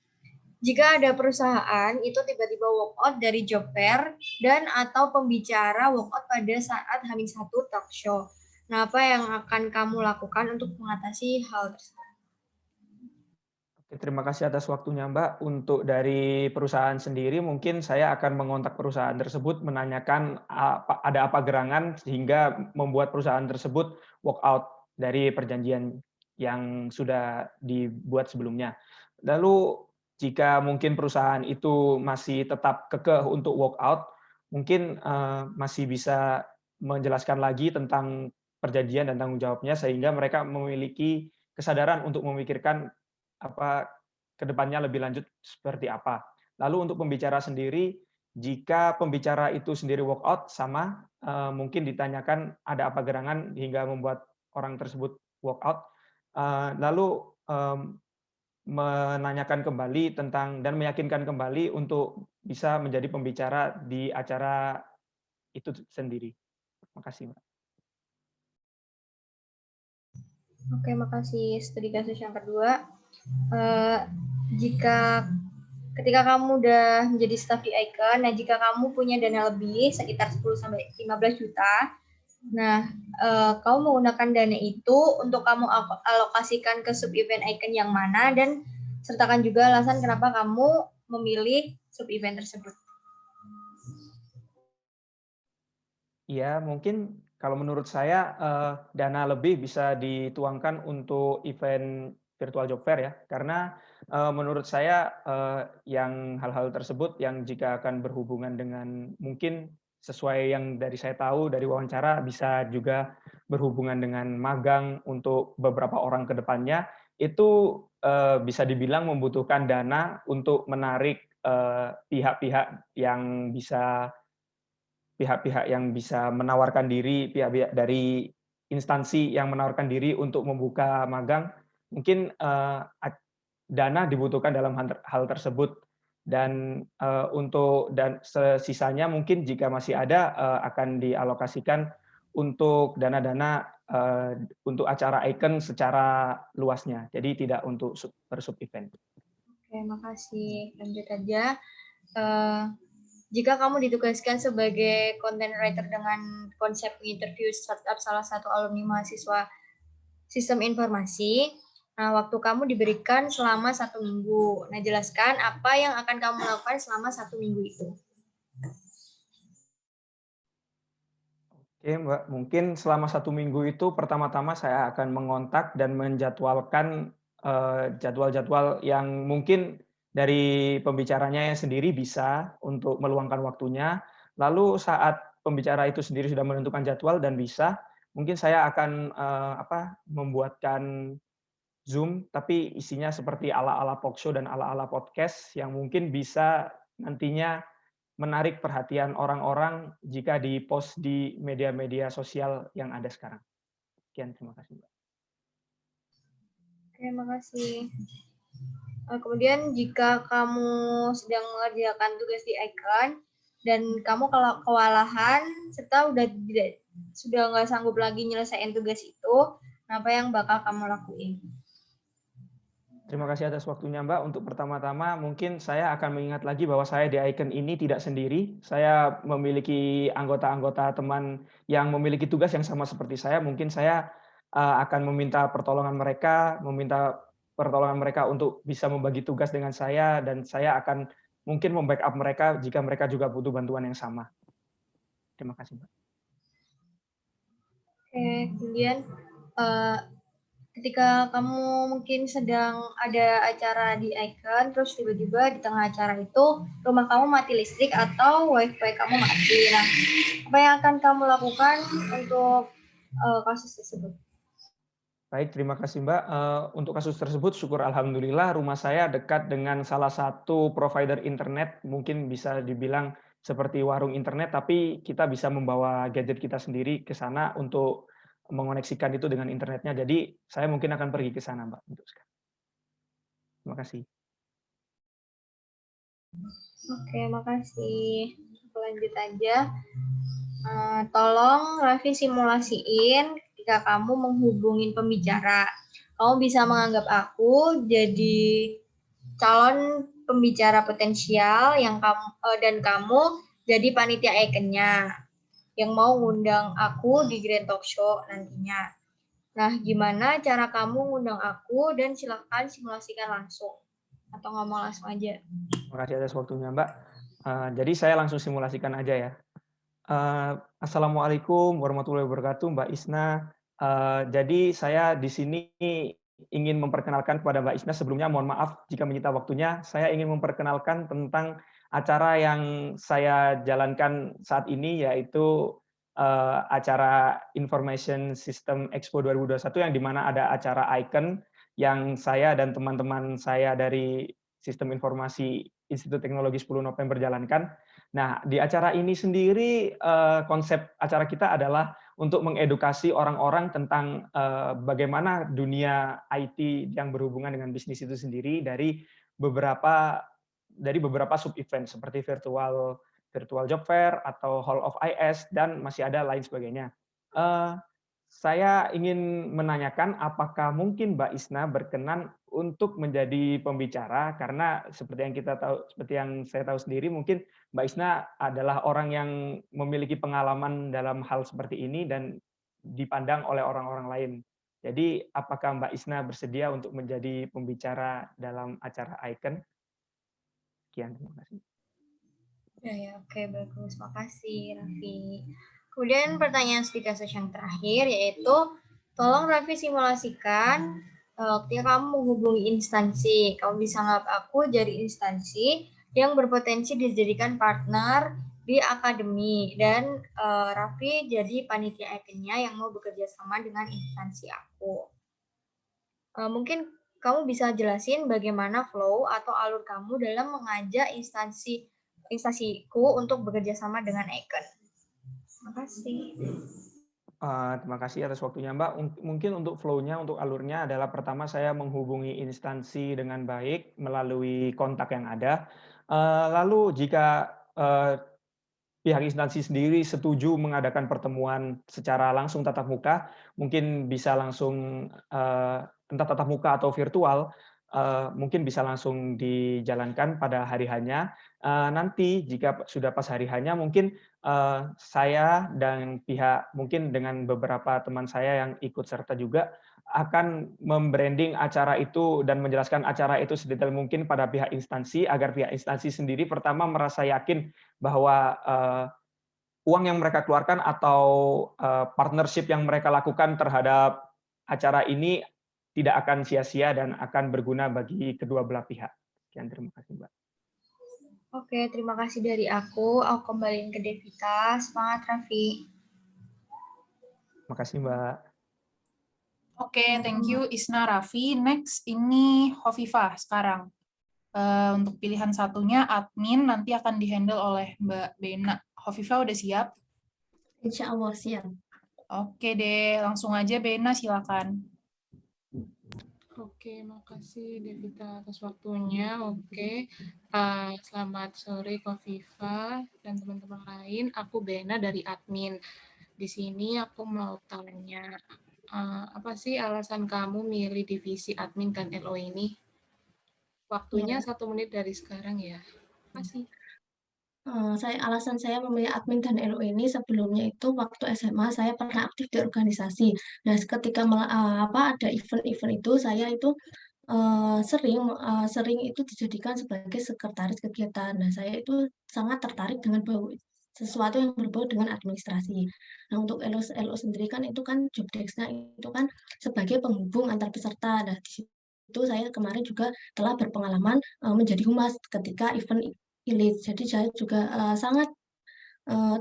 Jika ada perusahaan itu tiba-tiba walkout dari job fair dan atau pembicara walkout pada saat H-1 talk show. Nah, apa yang akan kamu lakukan untuk mengatasi hal tersebut? Terima kasih atas waktunya, Mbak. Untuk dari perusahaan sendiri, mungkin saya akan mengontak perusahaan tersebut, menanyakan ada apa gerangan sehingga membuat perusahaan tersebut walk out dari perjanjian yang sudah dibuat sebelumnya. Lalu jika mungkin perusahaan itu masih tetap kekeh untuk walk out, mungkin masih bisa menjelaskan lagi tentang perjanjian dan tanggung jawabnya sehingga mereka memiliki kesadaran untuk memikirkan apa kedepannya lebih lanjut seperti apa. Lalu untuk pembicara sendiri, jika pembicara itu sendiri walk out sama mungkin ditanyakan ada apa gerangan hingga membuat orang tersebut walk out. Lalu menanyakan kembali tentang dan meyakinkan kembali untuk bisa menjadi pembicara di acara itu sendiri. Terima kasih, Mbak. Oke, makasih. Studi kasus yang kedua. Jika ketika kamu udah menjadi staf di Icon, nah jika kamu punya dana lebih sekitar 10-15 juta, nah kamu menggunakan dana itu untuk kamu alokasikan ke sub event Icon yang mana, dan sertakan juga alasan kenapa kamu memilih sub event tersebut. Iya, mungkin kalau menurut saya dana lebih bisa dituangkan untuk event virtual job fair ya, karena menurut saya yang hal-hal tersebut yang jika akan berhubungan dengan mungkin sesuai yang dari saya tahu dari wawancara bisa juga berhubungan dengan magang untuk beberapa orang ke depannya, itu bisa dibilang membutuhkan dana untuk menarik pihak-pihak yang bisa menawarkan diri, pihak-pihak dari instansi yang menawarkan diri untuk membuka magang, mungkin dana dibutuhkan dalam hal tersebut. Dan dan sisanya mungkin jika masih ada akan dialokasikan untuk dana-dana untuk acara Icon secara luasnya. Jadi tidak untuk per sub event. Oke, makasih. Lanjut aja. Jika kamu ditugaskan sebagai content writer dengan konsep interview startup salah satu alumni mahasiswa sistem informasi, nah waktu kamu diberikan selama 1 minggu. Nah, jelaskan apa yang akan kamu lakukan selama 1 minggu itu. Oke, Mbak. Mungkin selama 1 minggu itu pertama-tama saya akan mengontak dan menjadwalkan jadwal-jadwal yang mungkin dari pembicaranya sendiri bisa untuk meluangkan waktunya. Lalu saat pembicara itu sendiri sudah menentukan jadwal dan bisa, mungkin saya akan membuatkan Zoom, tapi isinya seperti ala-ala talk show dan ala-ala podcast yang mungkin bisa nantinya menarik perhatian orang-orang jika di-post di media-media sosial yang ada sekarang. Sekian, terima kasih, Mbak. Terima kasih. Kemudian jika kamu sedang mengerjakan tugas di Icon dan kamu kalau kewalahan serta sudah nggak sanggup lagi nyelesain tugas itu, apa yang bakal kamu lakuin? Terima kasih atas waktunya, Mbak. Untuk pertama-tama mungkin saya akan mengingat lagi bahwa saya di Icon ini tidak sendiri. Saya memiliki anggota-anggota teman yang memiliki tugas yang sama seperti saya. Mungkin saya akan meminta pertolongan mereka untuk bisa membagi tugas dengan saya, dan saya akan mungkin membackup mereka jika mereka juga butuh bantuan yang sama. Terima kasih, Mbak. Oke, kemudian ketika kamu mungkin sedang ada acara di Icon, terus tiba-tiba di tengah acara itu rumah kamu mati listrik atau wifi kamu mati. Nah, apa yang akan kamu lakukan untuk kasus tersebut? Baik, terima kasih, Mbak. Untuk kasus tersebut, syukur alhamdulillah rumah saya dekat dengan salah satu provider internet, mungkin bisa dibilang seperti warung internet, tapi kita bisa membawa gadget kita sendiri ke sana untuk mengoneksikan itu dengan internetnya. Jadi saya mungkin akan pergi ke sana, Mbak, untuk sekarang. Terima kasih. Oke, makasih. Lanjut aja. Tolong Raffi simulasiin ketika kamu menghubungin pembicara. Kamu bisa menganggap aku jadi calon pembicara potensial yang kamu jadi panitia Icon-nya yang mau ngundang aku di Grand Talk Show nantinya. Nah, gimana cara kamu ngundang aku dan silakan simulasikan langsung. Atau ngomong langsung aja. Terima kasih atas waktunya, Mbak. Jadi saya langsung simulasikan aja ya. Assalamualaikum warahmatullahi wabarakatuh, Mbak Isna. Jadi saya di sini ingin memperkenalkan kepada Mbak Isna, sebelumnya mohon maaf jika menyita waktunya. Saya ingin memperkenalkan tentang acara yang saya jalankan saat ini, yaitu acara Information System Expo 2021, yang di mana ada acara Icon yang saya dan teman-teman saya dari Sistem Informasi Institut Teknologi 10 November jalankan. Nah, di acara ini sendiri, konsep acara kita adalah untuk mengedukasi orang-orang tentang bagaimana dunia IT yang berhubungan dengan bisnis itu sendiri dari beberapa sub-event seperti virtual job fair atau Hall of IS dan masih ada lain sebagainya. Saya ingin menanyakan apakah mungkin Mbak Isna berkenan untuk menjadi pembicara, karena seperti yang saya tahu sendiri, mungkin Mbak Isna adalah orang yang memiliki pengalaman dalam hal seperti ini dan dipandang oleh orang-orang lain. Jadi apakah Mbak Isna bersedia untuk menjadi pembicara dalam acara Icon? Sekian, terima kasih. Ya, oke, bagus. Makasih, Raffi. Kemudian pertanyaan speaker session terakhir, yaitu tolong Raffi simulasikan ketika kamu menghubungi instansi. Kamu bisa anggap aku jadi instansi yang berpotensi dijadikan partner di akademi. Dan Raffi jadi panitia Icon-nya yang mau bekerja sama dengan instansi aku. Mungkin kamu bisa jelasin bagaimana flow atau alur kamu dalam mengajak instansiku untuk bekerja sama dengan Icon. Terima kasih. Terima kasih atas waktunya, Mbak. Mungkin untuk flow-nya, untuk alurnya adalah pertama saya menghubungi instansi dengan baik melalui kontak yang ada. Lalu jika pihak instansi sendiri setuju mengadakan pertemuan secara langsung tatap muka, mungkin bisa langsung entah tatap muka atau virtual, mungkin bisa langsung dijalankan pada hari H-nya. Nanti jika sudah pas hari H-nya, mungkin saya dan mungkin dengan beberapa teman saya yang ikut serta juga akan membranding acara itu dan menjelaskan acara itu sedetail mungkin pada pihak instansi, agar pihak instansi sendiri pertama merasa yakin bahwa uang yang mereka keluarkan atau partnership yang mereka lakukan terhadap acara ini tidak akan sia-sia dan akan berguna bagi kedua belah pihak. Sekian, terima kasih, Mbak. Oke, terima kasih dari aku. Aku kembaliin ke Devita. Semangat, Raffi. Terima kasih, Mbak. Oke, thank you Isna, Raffi. Next ini Hovifah sekarang. Untuk pilihan satunya admin nanti akan dihandle oleh Mbak Bena. Hovifah udah siap? Insya Allah siap. Oke deh, langsung aja Bena, silakan. Oke, makasih Devita atas waktunya. Oke, selamat sore Kofifa dan teman-teman lain. Aku Bena dari admin. Di sini aku mau tanya, apa sih alasan kamu milih divisi admin dan LO ini? Waktunya 1 menit dari sekarang ya. Makasih. Alasan saya memilih admin dan LO ini sebelumnya itu waktu SMA saya pernah aktif di organisasi. Nah, ketika ada event-event itu saya itu sering itu dijadikan sebagai sekretaris kegiatan. Nah, saya itu sangat tertarik dengan sesuatu yang berbau dengan administrasi. Nah, untuk LO sendiri kan itu kan job desk-nya itu kan sebagai penghubung antar peserta. Nah, di situ saya kemarin juga telah berpengalaman menjadi humas ketika event ILIT. Jadi saya juga sangat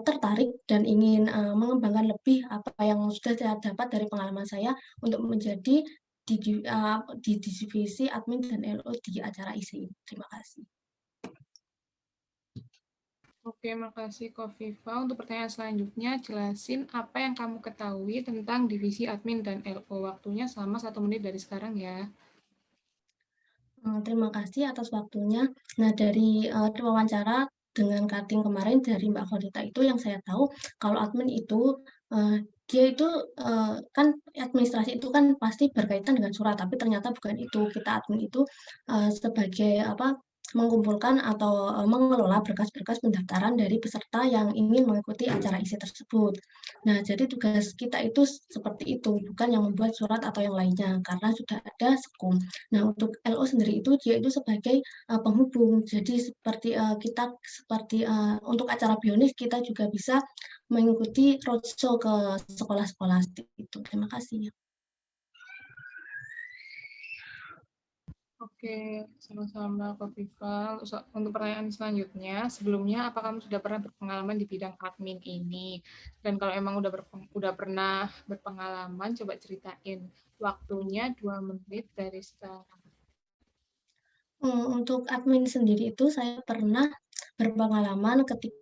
tertarik dan ingin mengembangkan lebih apa yang sudah saya dapat dari pengalaman saya untuk menjadi di divisi admin dan LO di acara ISI. Terima kasih. Oke, makasih Kofifa. Untuk pertanyaan selanjutnya, jelasin apa yang kamu ketahui tentang divisi admin dan LO. Waktunya sama 1 menit dari sekarang ya. Terima kasih atas waktunya. Nah, dari wawancara dengan cutting kemarin dari Mbak Khodita itu yang saya tahu kalau admin itu dia itu kan administrasi itu kan pasti berkaitan dengan surat, tapi ternyata bukan itu. Kita admin itu sebagai mengumpulkan atau mengelola berkas-berkas pendaftaran dari peserta yang ingin mengikuti acara ISE tersebut. Nah, jadi tugas kita itu seperti itu, bukan yang membuat surat atau yang lainnya, karena sudah ada SEKUM. Nah, untuk LO sendiri itu dia itu sebagai penghubung. Jadi seperti kita seperti untuk acara BIONIS kita juga bisa mengikuti roadshow ke sekolah-sekolah itu. Terima kasih. Oke, sama-sama Kofifa. Untuk pertanyaan selanjutnya, sebelumnya apa kamu sudah pernah berpengalaman di bidang admin ini? Dan kalau emang udah pernah berpengalaman, coba ceritain waktunya 2 menit dari sekarang. Untuk admin sendiri itu saya pernah berpengalaman ketika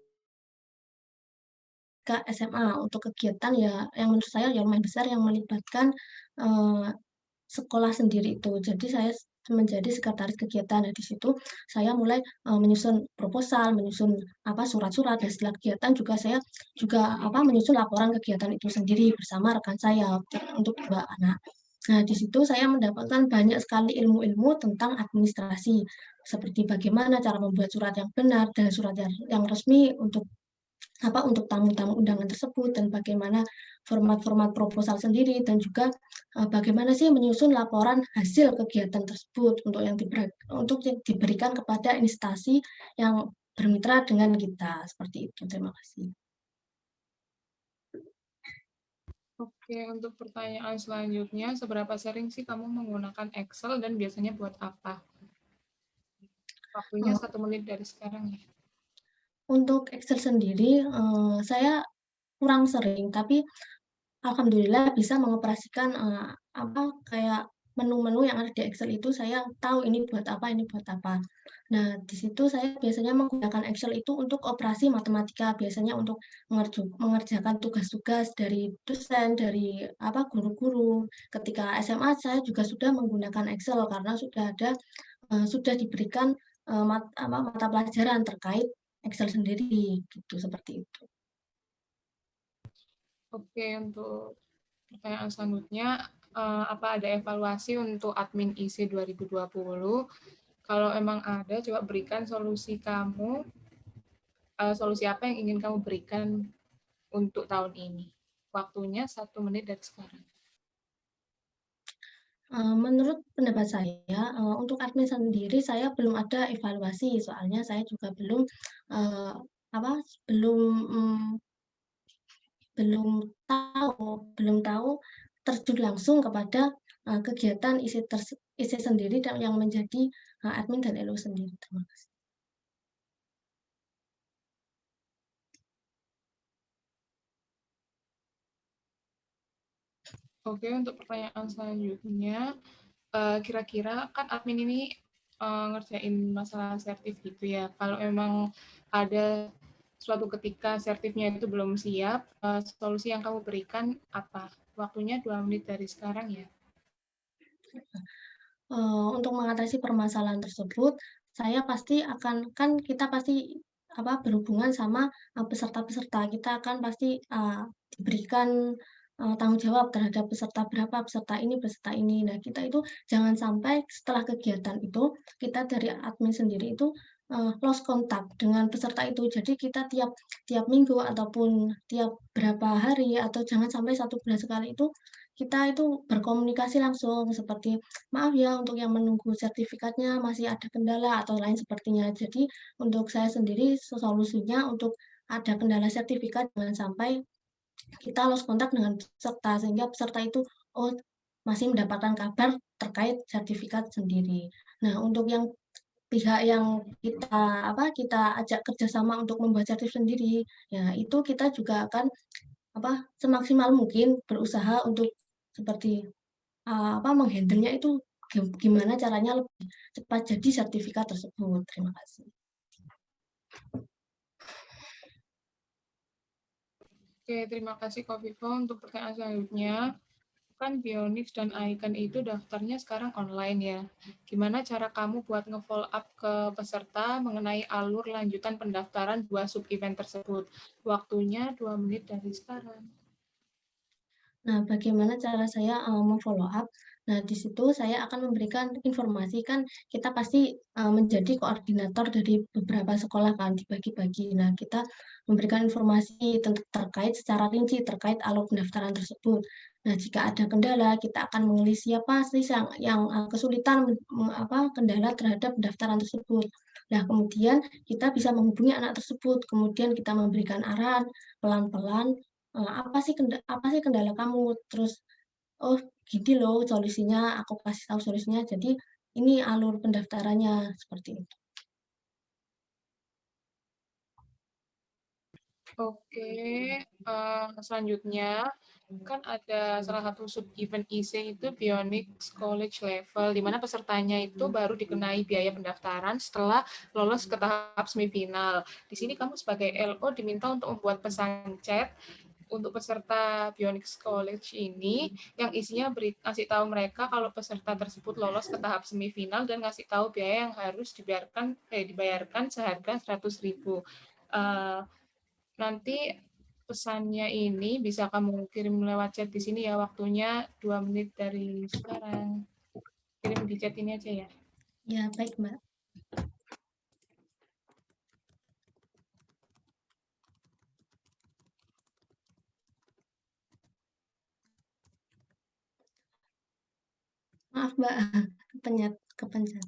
SMA untuk kegiatan ya yang menurut saya ya lumayan besar yang melibatkan sekolah sendiri itu. Jadi saya menjadi sekretaris kegiatan. Nah, di situ saya mulai menyusun proposal, menyusun surat-surat, dan setelah kegiatan juga saya juga menyusun laporan kegiatan itu sendiri bersama rekan saya untuk 2 anak. Nah, di situ saya mendapatkan banyak sekali ilmu-ilmu tentang administrasi, seperti bagaimana cara membuat surat yang benar dan surat yang resmi untuk tamu-tamu undangan tersebut, dan bagaimana format-format proposal sendiri, dan juga bagaimana sih menyusun laporan hasil kegiatan tersebut untuk yang diberikan kepada instansi yang bermitra dengan kita. Seperti itu. Terima kasih. Oke, untuk pertanyaan selanjutnya, seberapa sering sih kamu menggunakan Excel dan biasanya buat apa? Waktunya 1 menit dari sekarang ya. Untuk Excel sendiri, saya kurang sering, tapi alhamdulillah bisa mengoperasikan kayak menu-menu yang ada di Excel itu saya tahu ini buat apa, ini buat apa. Nah, di situ saya biasanya menggunakan Excel itu untuk operasi matematika, biasanya untuk mengerjakan tugas-tugas dari dosen, dari guru-guru. Ketika SMA saya juga sudah menggunakan Excel karena sudah diberikan mata pelajaran terkait Excel sendiri, gitu, seperti itu. Oke, untuk pertanyaan selanjutnya, apa ada evaluasi untuk admin ISE 2020? Kalau emang ada, coba berikan solusi kamu, solusi apa yang ingin kamu berikan untuk tahun ini. Waktunya 1 menit dari sekarang. Menurut pendapat saya, untuk admin sendiri saya belum ada evaluasi, soalnya saya juga belum, eee, apa, belum, belum tahu terjun langsung kepada, kegiatan ISE sendiri dan yang menjadi, admin dan LO sendiri. Terima kasih. Oke, untuk pertanyaan selanjutnya, kira-kira kan admin ini ngerjain masalah sertif gitu ya. Kalau emang ada suatu ketika sertifnya itu belum siap, solusi yang kamu berikan apa? Waktunya 2 menit dari sekarang ya. Untuk mengatasi permasalahan tersebut, saya pasti akan kita pasti berhubungan sama peserta-peserta. Kita akan pasti diberikan tanggung jawab terhadap peserta berapa, peserta ini, peserta ini. Nah, kita itu jangan sampai setelah kegiatan itu, kita dari admin sendiri itu lost kontak dengan peserta itu. Jadi kita tiap tiap minggu ataupun tiap berapa hari atau jangan sampai 1 bulan sekali itu, kita itu berkomunikasi langsung seperti, "Maaf ya untuk yang menunggu sertifikatnya masih ada kendala," atau lain sepertinya. Jadi untuk saya sendiri solusinya untuk ada kendala sertifikat jangan sampai kita lost kontak dengan peserta, sehingga peserta itu, oh, masih mendapatkan kabar terkait sertifikat sendiri. Nah, untuk yang pihak yang kita ajak kerjasama untuk membuat sertif sendiri, ya itu kita juga akan semaksimal mungkin berusaha untuk seperti menghandle-nya itu gimana caranya lebih cepat jadi sertifikat tersebut. Terima kasih. Oke, terima kasih Kofifa. Untuk pertanyaan selanjutnya, kan BIONIX dan Icon itu daftarnya sekarang online ya. Gimana cara kamu buat nge-follow up ke peserta mengenai alur lanjutan pendaftaran 2 sub-event tersebut? Waktunya 2 menit dari sekarang. Nah, bagaimana cara saya memfollow up? Nah, di situ saya akan memberikan informasi, kan kita pasti menjadi koordinator dari beberapa sekolah kan, dibagi-bagi. Nah, kita memberikan informasi terkait secara rinci terkait alur pendaftaran tersebut. Nah, jika ada kendala, kita akan mengelis siapa sih yang kesulitan kendala terhadap pendaftaran tersebut. Nah, kemudian kita bisa menghubungi anak tersebut, kemudian kita memberikan arahan pelan-pelan. Apa sih kendala kamu? Terus, "Oh, gini loh solusinya," aku kasih tahu solusinya, jadi ini alur pendaftarannya, seperti itu. Oke, selanjutnya kan ada salah satu sub event IC itu Bionics College Level, di mana pesertanya itu baru dikenai biaya pendaftaran setelah lolos ke tahap semifinal. Di sini kamu sebagai LO diminta untuk membuat pesan chat untuk peserta Bionics College ini yang isinya ngasih tahu mereka kalau peserta tersebut lolos ke tahap semifinal dan ngasih tahu biaya yang harus dibayarkan seharga 100.000. Nanti pesannya ini bisa kamu kirim lewat chat di sini ya, waktunya 2 menit dari sekarang. Kirim di chat ini aja ya. Ya, baik, Mbak. Maaf, Mbak, kepencet.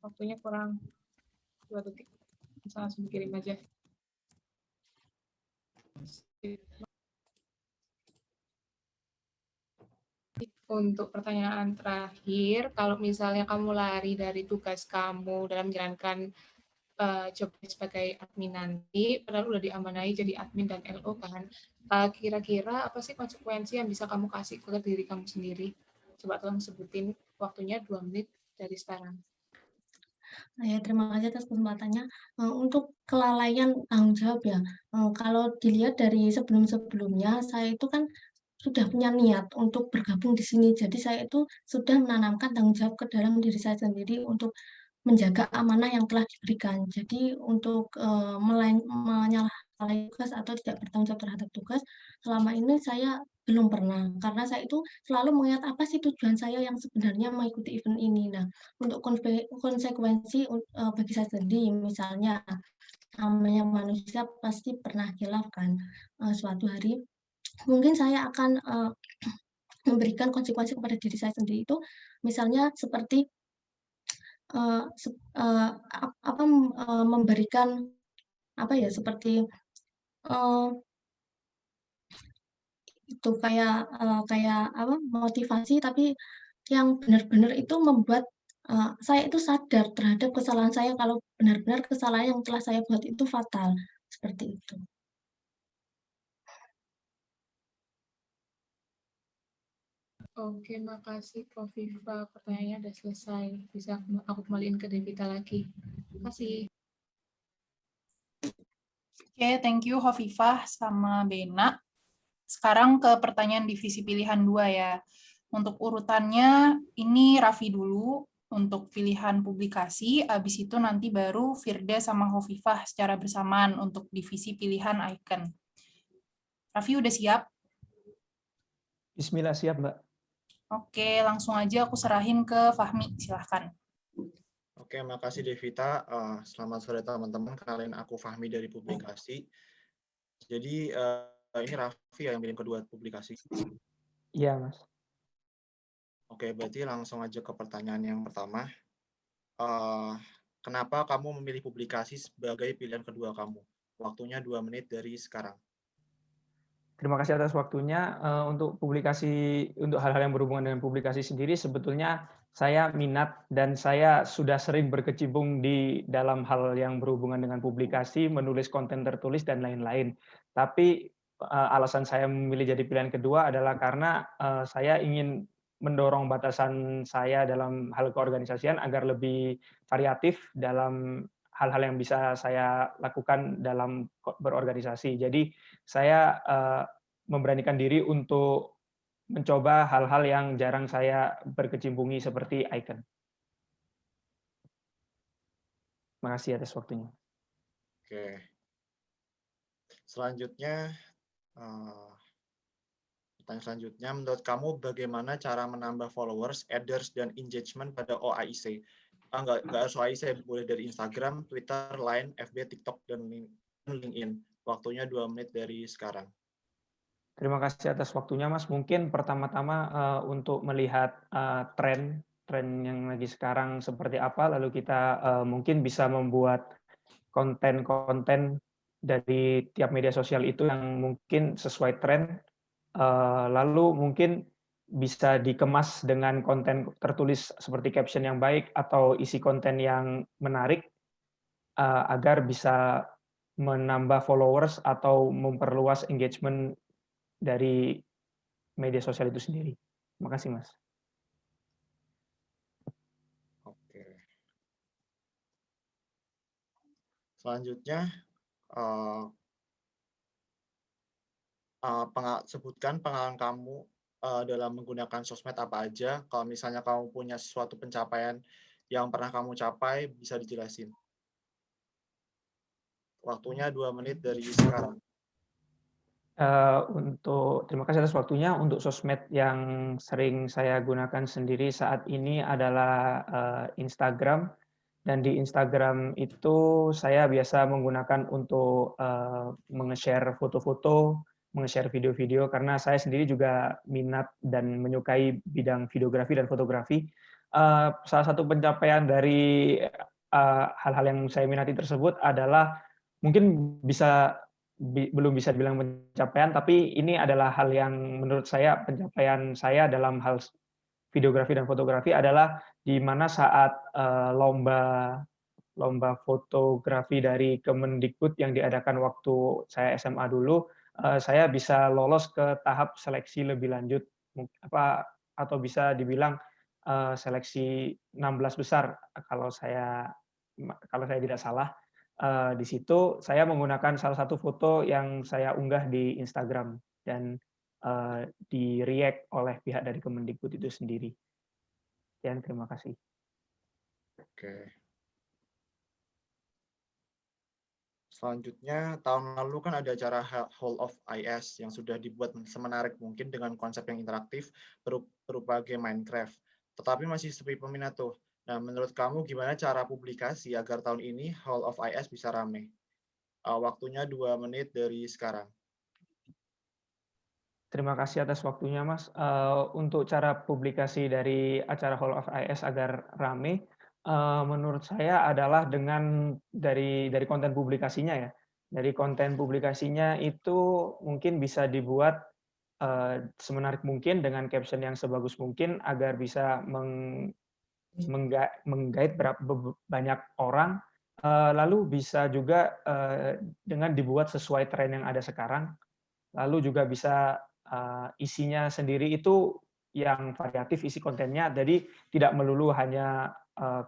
Waktunya kurang 2 detik. Bisa langsung kirim aja. Untuk pertanyaan terakhir, kalau misalnya kamu lari dari tugas kamu dalam menjalankan job sebagai admin nanti, padahal udah diamanai jadi admin dan LO kan, kira-kira apa sih konsekuensi yang bisa kamu kasih ke diri kamu sendiri? Coba tolong sebutin, waktunya 2 menit dari sekarang. Nah, ya, terima kasih atas kesempatannya. Untuk kelalaian tanggung jawab ya, kalau dilihat dari sebelum-sebelumnya, saya itu kan sudah punya niat untuk bergabung di sini. Jadi saya itu sudah menanamkan tanggung jawab ke dalam diri saya sendiri untuk menjaga amanah yang telah diberikan. Jadi untuk, menyalahi tugas atau tidak bertanggung jawab terhadap tugas, selama ini saya belum pernah. Karena saya itu selalu mengingat apa sih tujuan saya yang sebenarnya mengikuti event ini. Nah, untuk konsekuensi bagi saya sendiri, misalnya namanya manusia pasti pernah khilaf kan, suatu hari mungkin saya akan, memberikan konsekuensi kepada diri saya sendiri itu misalnya seperti Eee, sep eee, memberikan, apa ya, seperti, eee, itu kayak apa, motivasi tapi yang benar-benar itu membuat, saya itu sadar terhadap kesalahan saya kalau benar-benar kesalahan yang telah saya buat itu fatal, seperti itu. Oke, makasih Kofifa. Pertanyaannya udah selesai. Bisa aku kembaliin ke Devita lagi. Terima kasih. Oke, thank you Hovifah sama Bena. Sekarang ke pertanyaan divisi pilihan 2 ya. Untuk urutannya, ini Raffi dulu untuk pilihan publikasi, habis itu nanti baru Firda sama Hovifah secara bersamaan untuk divisi pilihan icon. Raffi udah siap? Bismillah, siap, Mbak. Oke, langsung aja aku serahin ke Fahmi, silahkan. Oke, makasih Devita. Selamat sore teman-teman. Kenalin aku Fahmi dari publikasi. Jadi ini Raffi yang kirim kedua publikasi. Iya, Mas. Oke, berarti langsung aja ke pertanyaan yang pertama. Kenapa kamu memilih publikasi sebagai pilihan kedua kamu? Waktunya 2 menit dari sekarang. Terima kasih atas waktunya. Untuk publikasi, untuk hal-hal yang berhubungan dengan publikasi sendiri, sebetulnya saya minat dan saya sudah sering berkecimpung di dalam hal yang berhubungan dengan publikasi, menulis konten tertulis, dan lain-lain. Tapi alasan saya memilih jadi pilihan kedua adalah karena saya ingin mendorong batasan saya dalam hal keorganisasian agar lebih variatif dalam hal-hal yang bisa saya lakukan dalam berorganisasi. Jadi saya memberanikan diri untuk mencoba hal-hal yang jarang saya berkecimpungi seperti icon. Terima kasih atas waktunya. Oke. Selanjutnya, pertanyaan selanjutnya, menurut kamu bagaimana cara menambah followers, adders, dan engagement pada OAIC? Nggak harus OAIC, boleh dari Instagram, Twitter, Line, FB, TikTok, dan LinkedIn. Waktunya 2 menit dari sekarang. Terima kasih atas waktunya, Mas. Mungkin pertama-tama untuk melihat tren yang lagi sekarang seperti apa, lalu kita mungkin bisa membuat konten-konten dari tiap media sosial itu yang mungkin sesuai tren, lalu mungkin bisa dikemas dengan konten tertulis seperti caption yang baik atau isi konten yang menarik, agar bisa menambah followers atau memperluas engagement dari media sosial itu sendiri. Terima kasih, Mas. Oke. Selanjutnya, sebutkan pengalaman kamu dalam menggunakan sosmed apa aja. Kalau misalnya kamu punya suatu pencapaian yang pernah kamu capai, bisa dijelasin. Waktunya 2 menit dari sekarang. Terima kasih atas waktunya. Untuk sosmed yang sering saya gunakan sendiri saat ini adalah Instagram. Dan di Instagram itu saya biasa menggunakan untuk menge-share foto-foto, menge-share video-video, karena saya sendiri juga minat dan menyukai bidang videografi dan fotografi. Salah satu pencapaian dari hal-hal yang saya minati tersebut adalah mungkin belum bisa dibilang pencapaian, tapi ini adalah hal yang menurut saya pencapaian saya dalam hal videografi dan fotografi adalah di mana saat lomba fotografi dari Kemendikbud yang diadakan waktu saya SMA dulu, saya bisa lolos ke tahap seleksi lebih lanjut, atau bisa dibilang seleksi 16 besar kalau saya tidak salah. Di situ saya menggunakan salah satu foto yang saya unggah di Instagram dan di-react oleh pihak dari Kemendikbud itu sendiri. Dan terima kasih. Oke. Selanjutnya, tahun lalu kan ada acara Hall of IS yang sudah dibuat semenarik mungkin dengan konsep yang interaktif berupa game Minecraft. Tetapi masih sepi peminat tuh. Nah, menurut kamu gimana cara publikasi agar tahun ini Hall of IS bisa rame? Waktunya 2 menit dari sekarang. Terima kasih atas waktunya, Mas. Untuk cara publikasi dari acara Hall of IS agar rame, menurut saya adalah dengan dari konten publikasinya ya. Dari konten publikasinya itu mungkin bisa dibuat semenarik mungkin dengan caption yang sebagus mungkin agar bisa menggait banyak orang. Lalu bisa juga dengan dibuat sesuai tren yang ada sekarang. Lalu juga bisa isinya sendiri itu yang variatif isi kontennya. Jadi tidak melulu hanya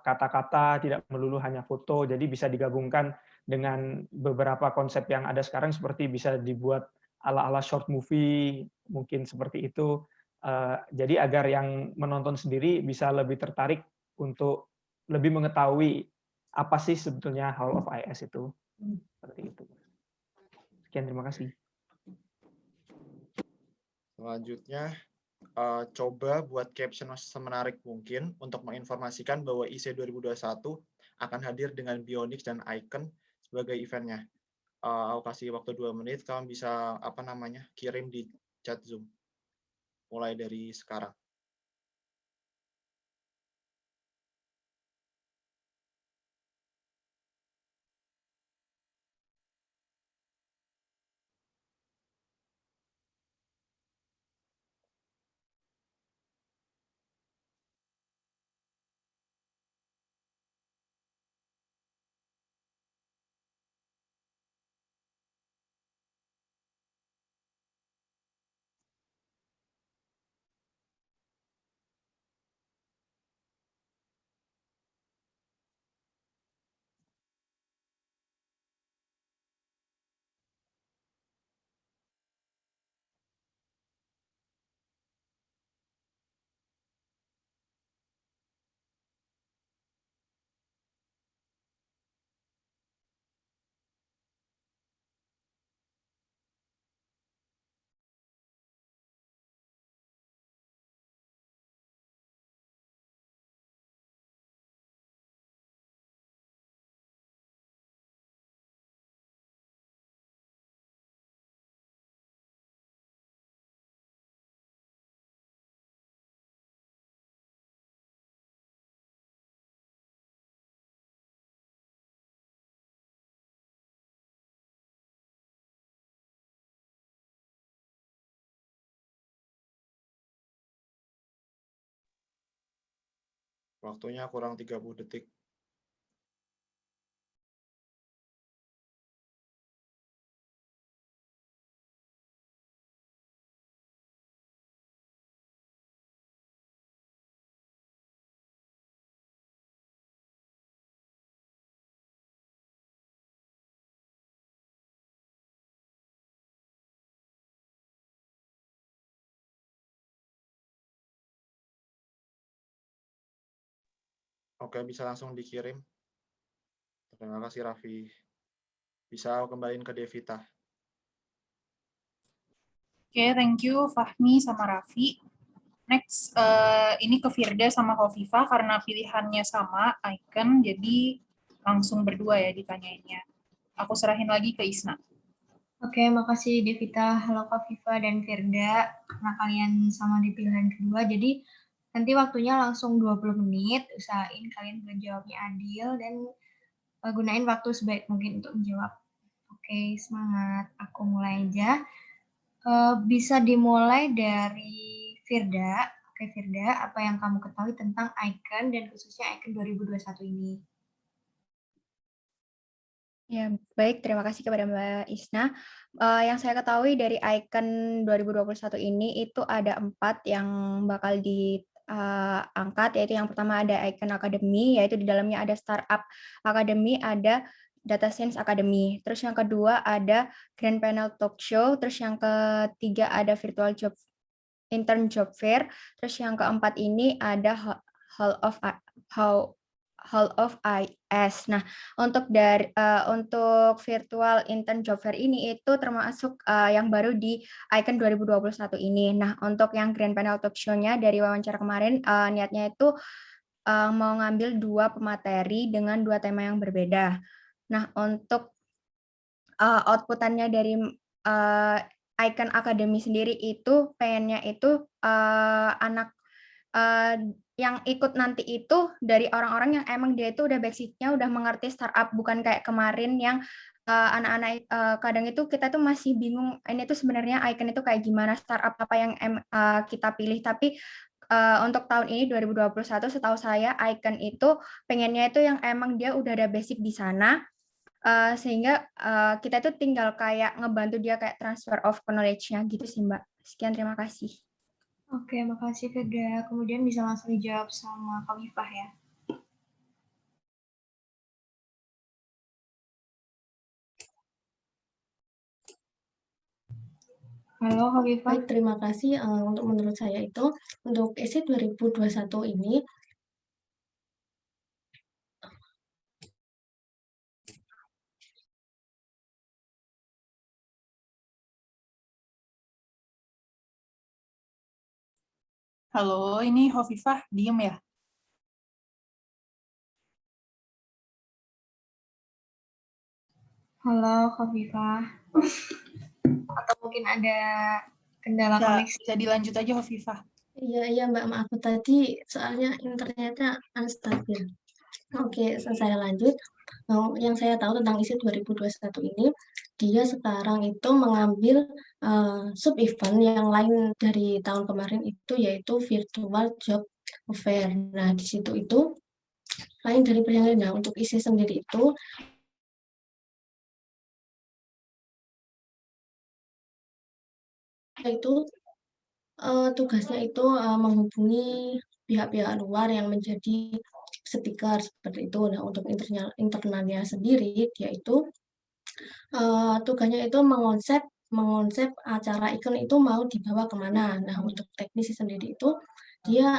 kata-kata, tidak melulu hanya foto. Jadi bisa digabungkan dengan beberapa konsep yang ada sekarang, seperti bisa dibuat ala-ala short movie, mungkin seperti itu. Jadi agar yang menonton sendiri bisa lebih tertarik untuk lebih mengetahui apa sih sebetulnya Hall of IS itu. Seperti itu. Sekian, terima kasih. Selanjutnya, coba buat caption semenarik mungkin untuk menginformasikan bahwa IC 2021 akan hadir dengan Bionix dan Icon sebagai eventnya. Aku kasih waktu 2 menit, kamu bisa kirim di chat Zoom. Mulai dari sekarang. Waktunya kurang 30 detik. Oke, bisa langsung dikirim. Terima kasih, Raffi. Bisa kembaliin ke Devita. Oke, thank you Fahmi sama Raffi. Next, ini ke Firda sama Hovifa karena pilihannya sama, icon, jadi langsung berdua ya ditanyainnya. Aku serahin lagi ke Isna. Oke, makasih Devita, halo Kofifa dan Firda, karena kalian sama di pilihan kedua, jadi nanti waktunya langsung 20 menit, usahain kalian menjawabnya adil, dan gunain waktu sebaik mungkin untuk menjawab. Oke, semangat, aku mulai aja. Bisa dimulai dari Firda. Oke, Firda, apa yang kamu ketahui tentang icon dan khususnya icon 2021 ini? Ya, baik. Terima kasih kepada Mbak Isna. Yang saya ketahui dari Icon 2021 ini itu ada 4 yang bakal diangkat, yaitu yang pertama ada Icon Academy, yaitu di dalamnya ada Startup Academy, ada Data Science Academy. Terus yang kedua ada Grand Panel Talk Show, terus yang ketiga ada Virtual Intern Job Fair, terus yang keempat ini ada Hall of IS. Nah, untuk virtual intern job fair ini itu termasuk yang baru di Icon 2021 ini. Nah, untuk yang Grand Panel Talk Show-nya dari wawancara kemarin, niatnya itu mau ngambil 2 pemateri dengan 2 tema yang berbeda. Nah, untuk output-annya dari Icon Academy sendiri itu pengennya itu anak yang ikut nanti itu dari orang-orang yang emang dia itu udah basic-nya udah mengerti startup, bukan kayak kemarin yang anak-anak kadang itu kita tuh masih bingung ini tuh sebenarnya Icon itu kayak gimana, startup apa yang kita pilih. Tapi untuk tahun ini 2021 setahu saya Icon itu pengennya itu yang emang dia udah ada basic di sana, sehingga kita itu tinggal kayak ngebantu dia kayak transfer of knowledge-nya gitu sih Mbak. Sekian, terima kasih. Oke, makasih Firda. Kemudian bisa langsung dijawab sama Khofifah ya. Halo Khofifah. Baik, terima kasih. Untuk menurut saya itu, untuk ESE 2021 ini, Halo, ini Khofifah, diem ya? Halo Khofifah. Atau mungkin ada kendala koneksi. Bisa dilanjut aja Khofifah. iya Mbak, maaf tadi soalnya internetnya unstabil. Oke, saya lanjut. Yang saya tahu tentang ISI 2021 ini, dia sekarang itu mengambil sub-event yang lain dari tahun kemarin itu, yaitu virtual job fair. Nah, di situ itu lain dari perjalanan. Nah, untuk ISI sendiri itu tugasnya itu menghubungi pihak-pihak luar yang menjadi speaker seperti itu. Nah, untuk internalnya sendiri, yaitu tugasnya itu mengonsep acara ikon itu mau dibawa kemana. Nah, untuk teknisi sendiri itu dia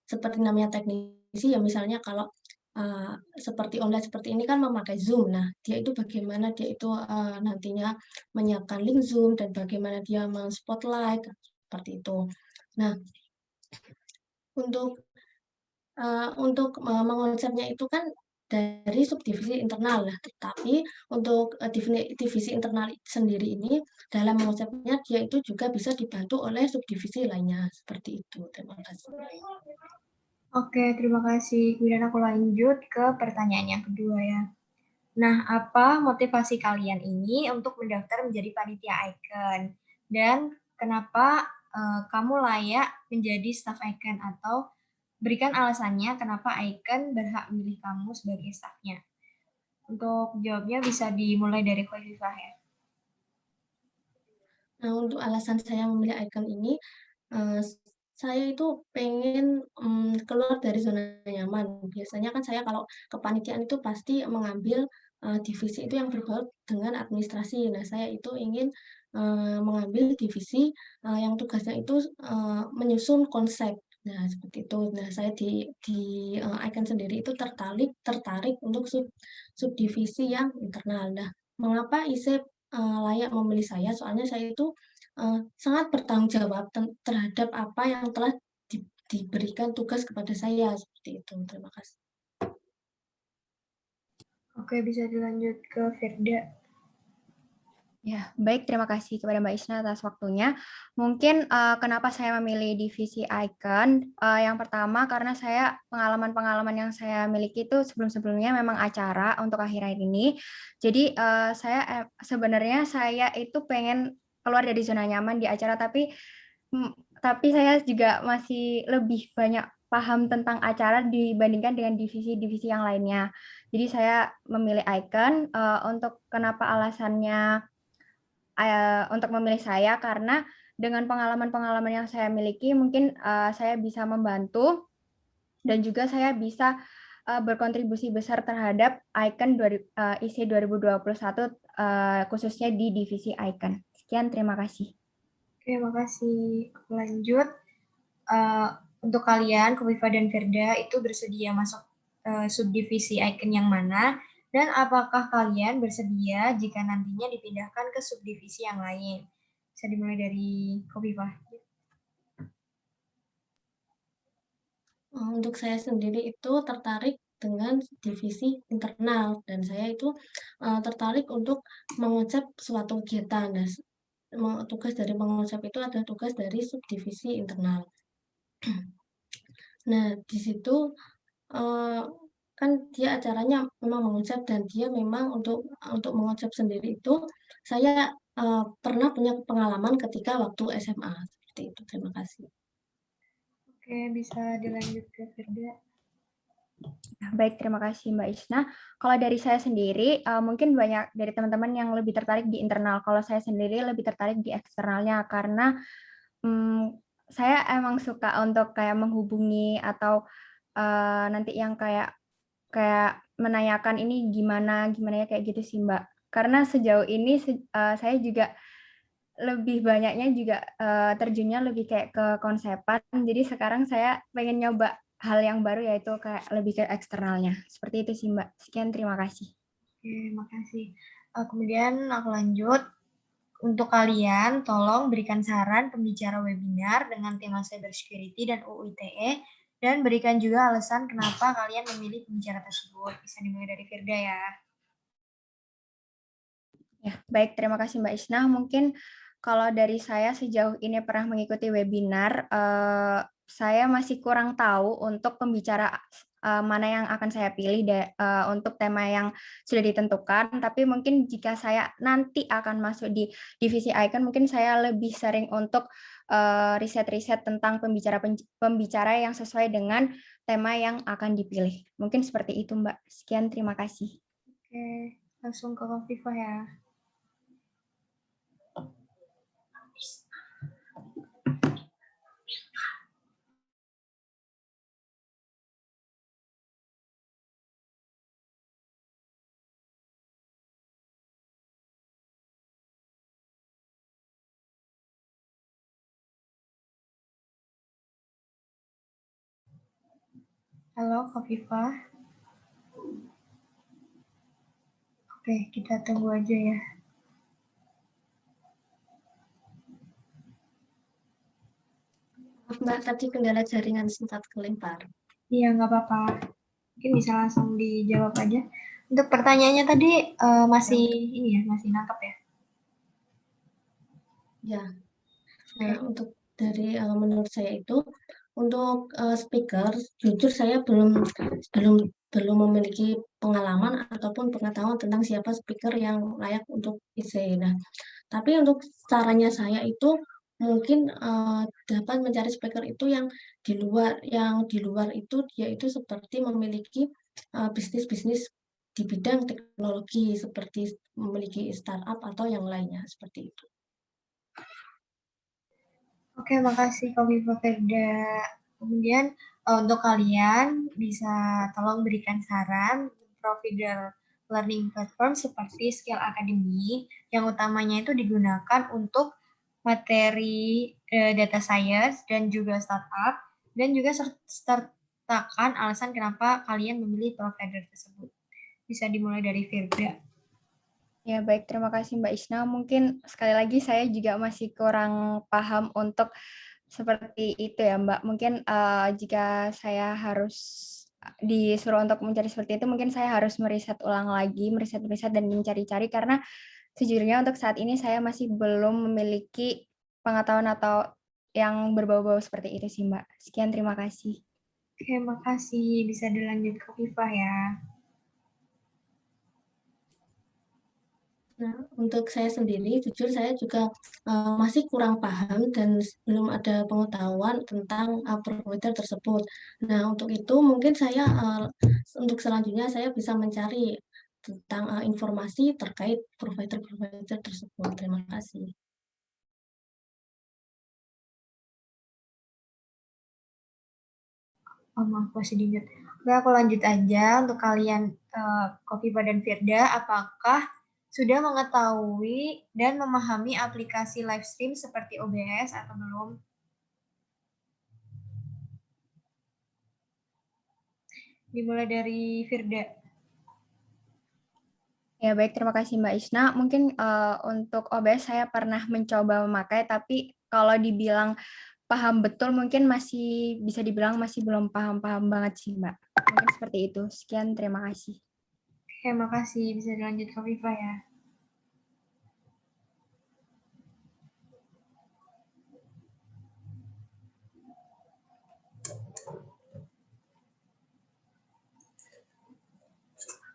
seperti namanya teknisi ya, misalnya kalau seperti online seperti ini kan memakai Zoom. Nah, dia itu bagaimana dia itu nantinya menyiapkan link Zoom dan bagaimana dia men-spotlight seperti itu. Nah, untuk mengonsepnya itu kan dari subdivisi internal. Nah, tetapi untuk divisi internal sendiri ini dalam mengonsepnya dia itu juga bisa dibantu oleh subdivisi lainnya. Seperti itu. Terima kasih. Oke, terima kasih. Kemudian aku lanjut ke pertanyaan yang kedua ya. Nah, apa motivasi kalian ini untuk mendaftar menjadi panitia Icon? Dan kenapa kamu layak menjadi staff Icon? Atau berikan alasannya kenapa Icon berhak memilih kamu sebagai staffnya. Untuk jawabnya bisa dimulai dari Khofifah ya. Nah, untuk alasan saya memilih Icon ini, saya itu pengen keluar dari zona nyaman. Biasanya kan saya kalau kepanitiaan itu pasti mengambil divisi itu yang berbaut dengan administrasi. Nah, saya itu ingin mengambil divisi yang tugasnya itu menyusun konsep. Nah, seperti itu. Nah, saya di Icon sendiri itu tertarik untuk subdivisi yang internal. Nah, mengapa ISE layak memilih saya? Soalnya saya itu sangat bertanggung jawab terhadap apa yang telah diberikan tugas kepada saya, seperti itu. Terima kasih. Oke, bisa dilanjut ke Firda. Ya, baik. Terima kasih kepada Mbak Isna atas waktunya. Mungkin kenapa saya memilih divisi Icon? Yang pertama karena saya pengalaman-pengalaman yang saya miliki itu sebelum-sebelumnya memang acara untuk akhir-akhir ini. Jadi sebenarnya saya itu pengen keluar dari zona nyaman di acara, tapi saya juga masih lebih banyak paham tentang acara dibandingkan dengan divisi-divisi yang lainnya. Jadi saya memilih Icon untuk kenapa alasannya untuk memilih saya karena dengan pengalaman-pengalaman yang saya miliki mungkin saya bisa membantu dan juga saya bisa berkontribusi besar terhadap Icon ISE 2021 khususnya di divisi Icon. Sekian, terima kasih. Oke, makasih. Lanjut. Untuk kalian, Khofifah dan Firda, itu bersedia masuk subdivisi Icon yang mana? Dan apakah kalian bersedia jika nantinya dipindahkan ke subdivisi yang lain? Bisa dimulai dari Khofifah. Untuk saya sendiri itu tertarik dengan divisi internal dan saya itu tertarik untuk mengonsep suatu kegiatan. Nah, tugas dari mengonsep itu adalah tugas dari subdivisi internal. Nah, di situ kan dia acaranya memang mengonsep dan dia memang untuk mengonsep sendiri itu saya pernah punya pengalaman ketika waktu SMA seperti itu. Terima kasih. Oke, bisa dilanjut ke Firda. Baik, terima kasih Mbak Isna. Kalau dari saya sendiri, mungkin banyak dari teman-teman yang lebih tertarik di internal. Kalau saya sendiri lebih tertarik di eksternalnya karena saya emang suka untuk kayak menghubungi atau nanti yang kayak menanyakan ini gimana ya kayak gitu sih Mbak. Karena sejauh ini saya juga lebih banyaknya juga terjunnya lebih kayak ke konsepan. Jadi sekarang saya pengen nyoba hal yang baru yaitu kayak lebih ke eksternalnya. Seperti itu sih Mbak. Sekian, terima kasih. Oke, makasih. Kemudian aku lanjut. Untuk kalian, tolong berikan saran pembicara webinar dengan tema cybersecurity dan UU ITE, dan berikan juga alasan kenapa kalian memilih pembicara tersebut. Bisa dimulai dari Firda ya. Ya, baik, terima kasih Mbak Isna. Mungkin kalau dari saya sejauh ini pernah mengikuti webinar, saya masih kurang tahu untuk pembicara mana yang akan saya pilih untuk tema yang sudah ditentukan. Tapi mungkin jika saya nanti akan masuk di divisi Icon, mungkin saya lebih sering untuk riset-riset tentang pembicara yang sesuai dengan tema yang akan dipilih. Mungkin seperti itu Mbak. Sekian, terima kasih. Oke, langsung ke Khofifah ya. Halo, Khofifah. Oke, kita tunggu aja ya. Maaf Mbak, tadi kendala jaringan sempat kelempar. Iya, nggak apa-apa. Mungkin bisa langsung dijawab aja. Untuk pertanyaannya tadi masih ini ya, masih nangkep ya? Ya, nah untuk dari menurut saya itu untuk speaker, jujur saya belum memiliki pengalaman ataupun pengetahuan tentang siapa speaker yang layak untuk isi. Nah, tapi untuk caranya saya itu mungkin dapat mencari speaker itu yang di luar itu dia itu seperti memiliki bisnis-bisnis di bidang teknologi seperti memiliki startup atau yang lainnya seperti itu. Oke, makasih Khofifah Firda. Kemudian untuk kalian bisa tolong berikan saran provider learning platform seperti Skill Academy yang utamanya itu digunakan untuk materi data science dan juga startup, dan juga sertakan alasan kenapa kalian memilih provider tersebut. Bisa dimulai dari Firda. Ya, baik. Terima kasih Mbak Isna. Mungkin sekali lagi saya juga masih kurang paham untuk seperti itu ya Mbak. Mungkin jika saya harus disuruh untuk mencari seperti itu, mungkin saya harus meriset ulang lagi, meriset dan mencari-cari, karena sejujurnya untuk saat ini saya masih belum memiliki pengetahuan atau yang berbau-bau seperti itu sih Mbak. Sekian, terima kasih. Oke, makasih. Bisa dilanjut ke Khofifah ya. Nah, untuk saya sendiri, jujur saya juga masih kurang paham dan belum ada pengetahuan tentang provider tersebut. Nah, untuk itu mungkin saya untuk selanjutnya saya bisa mencari tentang informasi terkait provider tersebut. Terima kasih. Oh, maaf, masih diingat. Oke, aku lanjut aja. Untuk kalian, Khofifah dan Firda, apakah sudah mengetahui dan memahami aplikasi live stream seperti OBS atau belum? Dimulai dari Firda. Ya, baik, terima kasih Mbak Isna. Mungkin untuk OBS saya pernah mencoba memakai, tapi kalau dibilang paham betul mungkin masih bisa dibilang masih belum paham-paham banget sih Mbak. Mungkin seperti itu. Sekian, terima kasih. Oke, makasih. Bisa dilanjut ke Khofifah ya.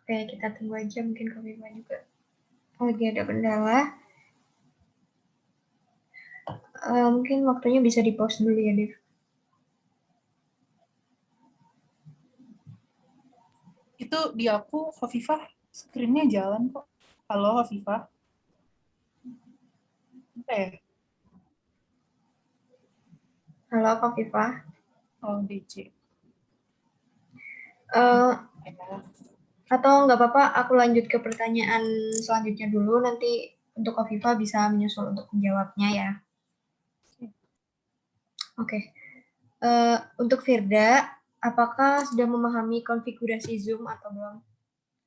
Oke, kita tunggu aja, mungkin Khofifah juga lagi ada kendala. Mungkin waktunya bisa di-pause dulu ya, Dev. Itu di aku, Khofifah, screen-nya jalan kok. Halo, Khofifah. Apa ya? Halo Kofifah. Oh, DC. Atau nggak apa-apa, aku lanjut ke pertanyaan selanjutnya dulu, nanti untuk Kofifah bisa menyusul untuk menjawabnya ya. Oke. Untuk Firda, apakah sudah memahami konfigurasi Zoom atau belum?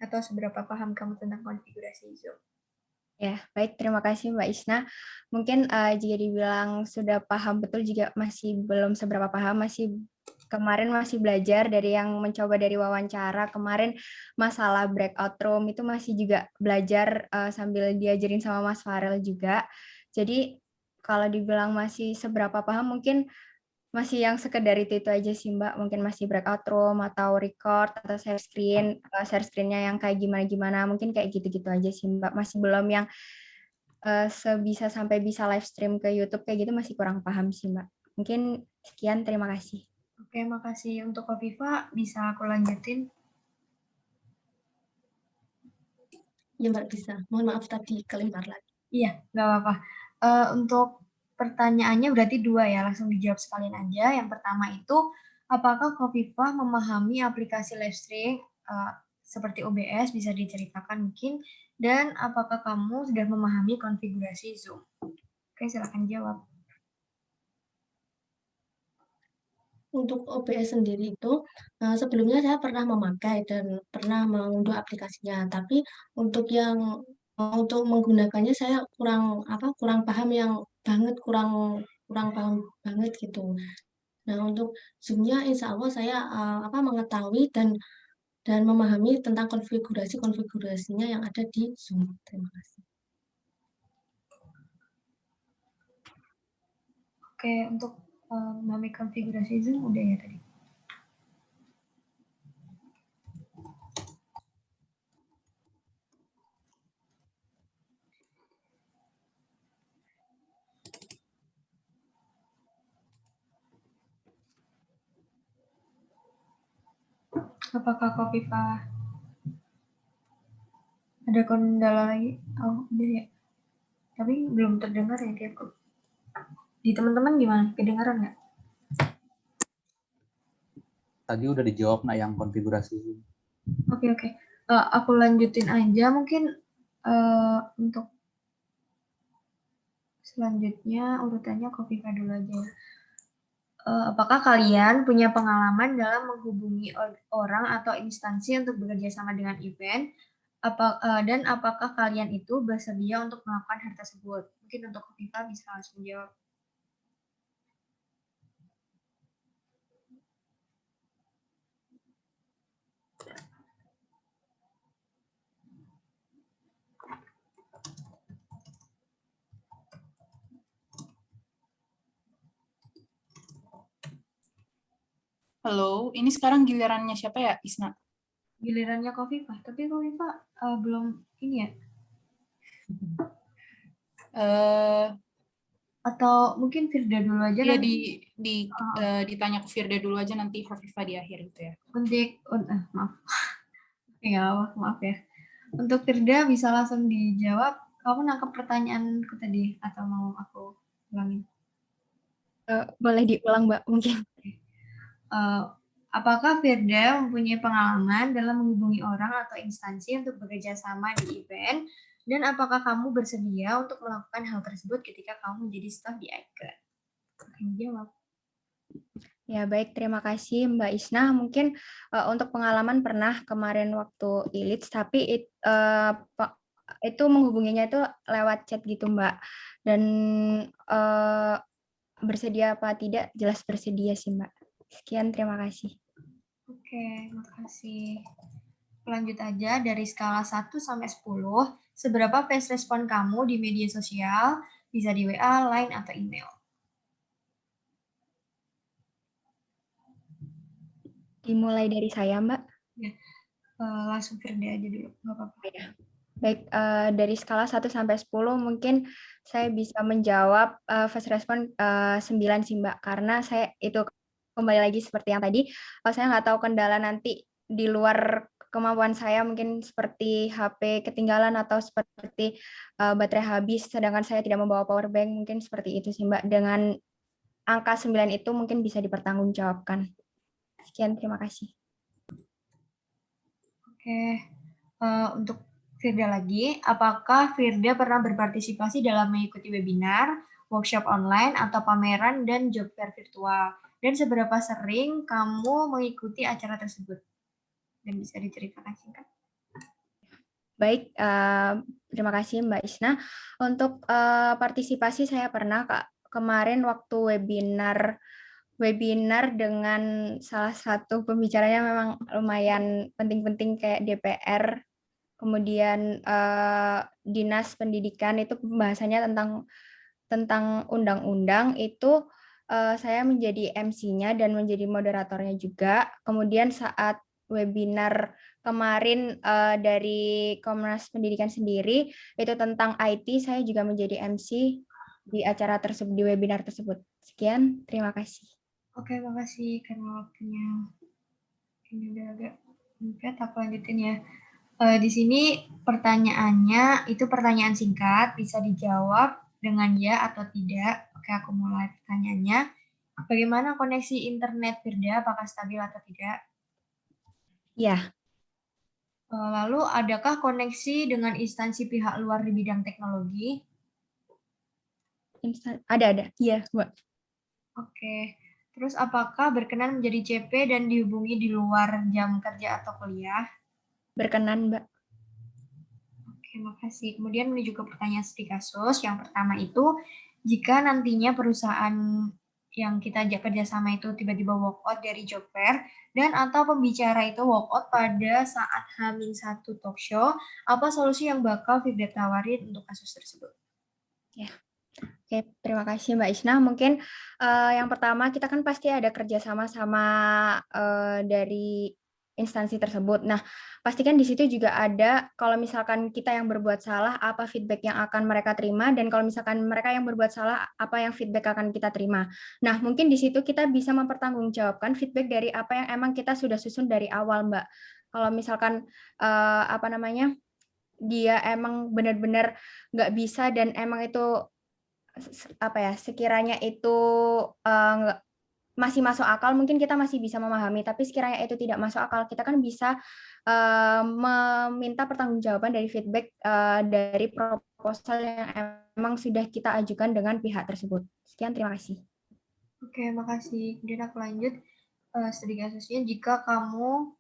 Atau seberapa paham kamu tentang konfigurasi Zoom? Ya, baik. Terima kasih Mbak Isna. Mungkin jika dibilang sudah paham betul juga masih belum seberapa paham. Kemarin masih belajar dari yang mencoba dari wawancara. Kemarin masalah breakout room itu masih juga belajar sambil diajarin sama Mas Farel juga. Jadi kalau dibilang masih seberapa paham mungkin masih yang sekedar itu aja sih Mbak, mungkin masih breakout room atau record atau share screen-nya yang kayak gimana-gimana, mungkin kayak gitu-gitu aja sih Mbak, masih belum yang sebisa sampai bisa live stream ke YouTube kayak gitu masih kurang paham sih Mbak. Mungkin sekian, terima kasih. Oke, makasih. Untuk Kofifah, bisa aku lanjutin? Ya Mbak bisa. Mohon maaf tadi kelempar lagi. Iya, nggak apa-apa. Untuk pertanyaannya berarti 2 ya, langsung dijawab sekalian aja. Yang pertama itu, apakah Kofifah memahami aplikasi live stream seperti OBS, bisa diceritakan mungkin, dan apakah kamu sudah memahami konfigurasi Zoom? Oke, silakan jawab. Untuk OBS sendiri itu sebelumnya saya pernah memakai dan pernah mengunduh aplikasinya, tapi untuk untuk menggunakannya saya kurang paham kurang paham banget gitu. Nah, untuk Zoom-nya insya Allah saya mengetahui dan memahami tentang konfigurasinya yang ada di Zoom. Terima kasih. Oke, untuk memahami konfigurasi Zoom udah ya tadi. Apakah Kofifah ada kendala lagi? Oh, udah ya. Tapi belum terdengar ya tiapku. Di teman-teman gimana? Kedengaran nggak? Tadi udah dijawab yang konfigurasi. Oke. Aku lanjutin aja mungkin untuk selanjutnya urutannya Kofifah dulu aja. Apakah kalian punya pengalaman dalam menghubungi orang atau instansi untuk bekerja sama dengan event? Dan apakah kalian itu bersedia untuk melakukan hal tersebut? Mungkin untuk Kofifah bisa langsung jawab. Halo, ini sekarang gilirannya siapa ya, Isna? Gilirannya Kofifah, tapi Kofifah belum ini ya? Atau mungkin Firda dulu aja Iya, nanti. ditanya ke Firda dulu aja, nanti Kofifah di akhir itu ya. Maaf. Ya, maaf ya. Untuk Firda bisa langsung dijawab. Kamu nangkep pertanyaanku tadi atau mau aku ulangin? Boleh diulang Mbak mungkin. Apakah Firda mempunyai pengalaman dalam menghubungi orang atau instansi untuk bekerja sama di event? Dan apakah kamu bersedia untuk melakukan hal tersebut ketika kamu menjadi staf di Icon? Jawab. Ya baik, terima kasih Mbak Isna. Mungkin untuk pengalaman pernah kemarin waktu ILITS, tapi itu menghubunginya itu lewat chat gitu Mbak. Dan bersedia apa tidak, jelas bersedia sih Mbak. Sekian, terima kasih. Oke, makasih. Lanjut aja, dari skala 1 sampai 10, seberapa fast respon kamu di media sosial, bisa di WA, Line, atau email? Dimulai dari saya, Mbak. Ya, langsung Firda aja dulu, nggak apa-apa. Ya. Baik, dari skala 1 sampai 10 mungkin saya bisa menjawab fast respon 9 sih Mbak, karena saya itu kembali lagi seperti yang tadi, saya nggak tahu kendala nanti di luar kemampuan saya, mungkin seperti HP ketinggalan atau seperti baterai habis, sedangkan saya tidak membawa power bank, mungkin seperti itu sih Mbak. Dengan angka 9 itu mungkin bisa dipertanggungjawabkan. Sekian, terima kasih. Oke, untuk Firda lagi, apakah Firda pernah berpartisipasi dalam mengikuti webinar, workshop online, atau pameran dan job fair virtual? Dan seberapa sering kamu mengikuti acara tersebut? Dan bisa diceritakan singkat. Baik, terima kasih Mbak Isna. Untuk partisipasi saya pernah, Kak. Kemarin waktu webinar dengan salah satu pembicaranya memang lumayan penting-penting kayak DPR, kemudian Dinas Pendidikan, itu pembahasannya tentang undang-undang, itu saya menjadi MC-nya dan menjadi moderatornya juga. Kemudian saat webinar kemarin dari Komnas Pendidikan sendiri, itu tentang IT, saya juga menjadi MC di acara tersebut, di webinar tersebut. Sekian, terima kasih. Oke, makasih karena waktunya ini udah agak mepet, aku lanjutin ya. Di sini pertanyaannya itu pertanyaan singkat, bisa dijawab dengan ya atau tidak. Oke, aku mulai pertanyaannya. Bagaimana koneksi internet Firda? Apakah stabil atau tidak? Ya. Lalu, adakah koneksi dengan instansi pihak luar di bidang teknologi? Ada. Iya, Mbak. Oke. Terus, apakah berkenan menjadi CP dan dihubungi di luar jam kerja atau kuliah? Berkenan, Mbak. Oke, makasih. Kemudian menuju ke pertanyaan studi kasus. Yang pertama itu, jika nantinya perusahaan yang kita ajak kerjasama itu tiba-tiba walk out dari job fair, dan atau pembicara itu walk out pada saat H-1 talk show, apa solusi yang bakal Firda tawarin untuk kasus tersebut? Ya. Oke, terima kasih Mbak Isna. Mungkin yang pertama kita kan pasti ada kerjasama sama dari instansi tersebut. Nah, pastikan di situ juga ada kalau misalkan kita yang berbuat salah, apa feedback yang akan mereka terima, dan kalau misalkan mereka yang berbuat salah, apa yang feedback akan kita terima. Nah, mungkin di situ kita bisa mempertanggungjawabkan feedback dari apa yang emang kita sudah susun dari awal, Mbak. Kalau misalkan dia emang benar-benar nggak bisa dan emang itu sekiranya itu masih masuk akal, mungkin kita masih bisa memahami, tapi sekiranya itu tidak masuk akal, kita kan bisa meminta pertanggungjawaban dari feedback dari proposal yang emang sudah kita ajukan dengan pihak tersebut. Sekian, terima kasih. Oke, makasih. Kemudian aku lanjut studi kasusnya, jika kamu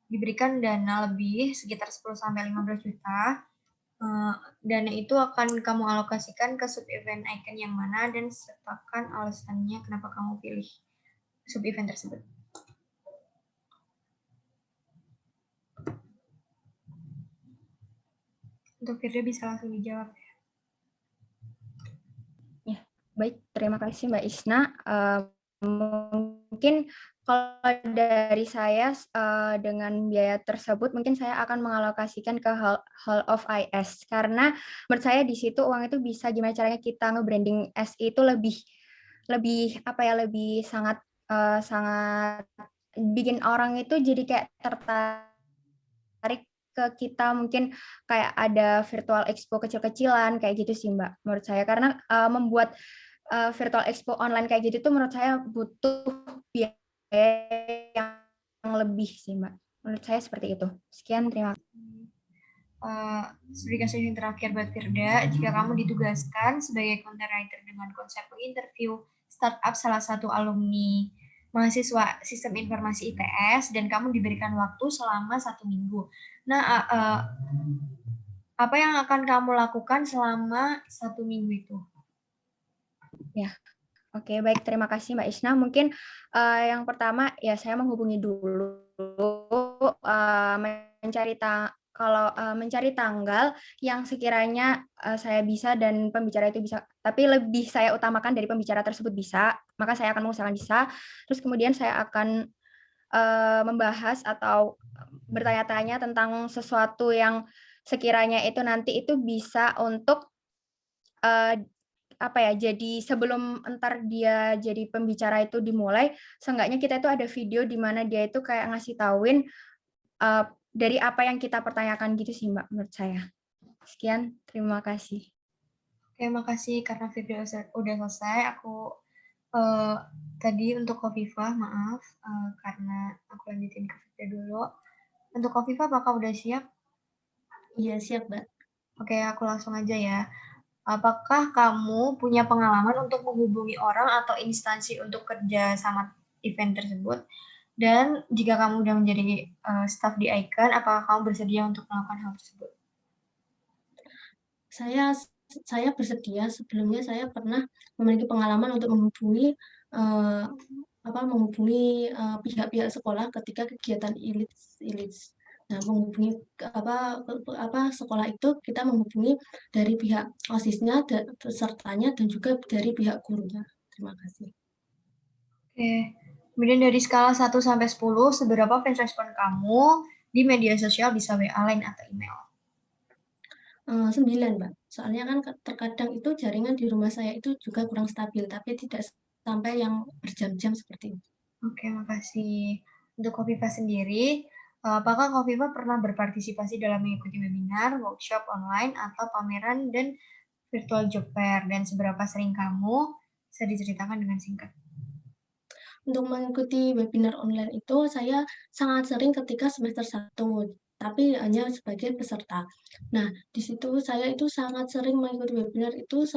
diberikan dana lebih sekitar 10-15 juta, dana itu akan kamu alokasikan ke sub-event icon yang mana dan sertakan alasannya kenapa kamu pilih sub-event tersebut. Untuk Firda bisa langsung dijawab. Ya, baik, terima kasih Mbak Isna. Mungkin kalau dari saya dengan biaya tersebut mungkin saya akan mengalokasikan ke Hall of IS, karena menurut saya di situ uang itu bisa gimana caranya kita nge-branding SI itu lebih sangat bikin orang itu jadi kayak tertarik ke kita, mungkin kayak ada virtual expo kecil-kecilan kayak gitu sih Mbak, menurut saya, karena membuat virtual expo online kayak gitu tuh menurut saya butuh biaya yang lebih sih Mbak. Menurut saya seperti itu. Sekian, terima kasih. Studi kasus yang terakhir buat Firda, jika kamu ditugaskan sebagai content writer dengan konsep menginterview startup salah satu alumni mahasiswa sistem informasi ITS dan kamu diberikan waktu selama 1 minggu. Nah, apa yang akan kamu lakukan selama 1 minggu itu? Ya, oke, baik, terima kasih Mbak Isna. Mungkin yang pertama ya saya menghubungi dulu, mencari tanggal yang sekiranya saya bisa dan pembicara itu bisa, tapi lebih saya utamakan dari pembicara tersebut bisa, maka saya akan mengusahakan bisa. Terus kemudian saya akan membahas atau bertanya-tanya tentang sesuatu yang sekiranya itu nanti itu bisa untuk jadi sebelum entar dia jadi pembicara itu dimulai, seenggaknya kita itu ada video di mana dia itu kayak ngasih tauin dari apa yang kita pertanyakan gitu sih Mbak, menurut saya. Sekian, terima kasih. Oke, makasih karena video udah selesai. Aku Tadi untuk Khofifah, maaf, karena aku lanjutin ke Firda dulu. Untuk Khofifah, apakah udah siap? Iya, siap, Mbak. Oke, aku langsung aja ya. Apakah kamu punya pengalaman untuk menghubungi orang atau instansi untuk kerja sama event tersebut? Dan jika kamu udah menjadi staff di Icon, apakah kamu bersedia untuk melakukan hal tersebut? Saya bersedia. Sebelumnya saya pernah memiliki pengalaman untuk menghubungi pihak-pihak sekolah ketika kegiatan ILITS. Nah, menghubungi sekolah itu kita menghubungi dari pihak OSIS-nya, pesertanya, dan juga dari pihak gurunya. Terima kasih. Oke. Kemudian dari skala 1 sampai 10, seberapa fast respon kamu di media sosial, bisa WA, Line, atau email? 9, Mbak. Soalnya kan terkadang itu jaringan di rumah saya itu juga kurang stabil, tapi tidak sampai yang berjam-jam seperti itu. Oke, makasih. Untuk Khofifah sendiri, apakah Khofifah pernah berpartisipasi dalam mengikuti webinar, workshop online, atau pameran dan virtual job fair? Dan seberapa sering kamu? Bisa diceritakan dengan singkat. Untuk mengikuti webinar online itu saya sangat sering ketika semester 1, tapi hanya sebagai peserta. Nah, di situ saya itu sangat sering mengikuti webinar itu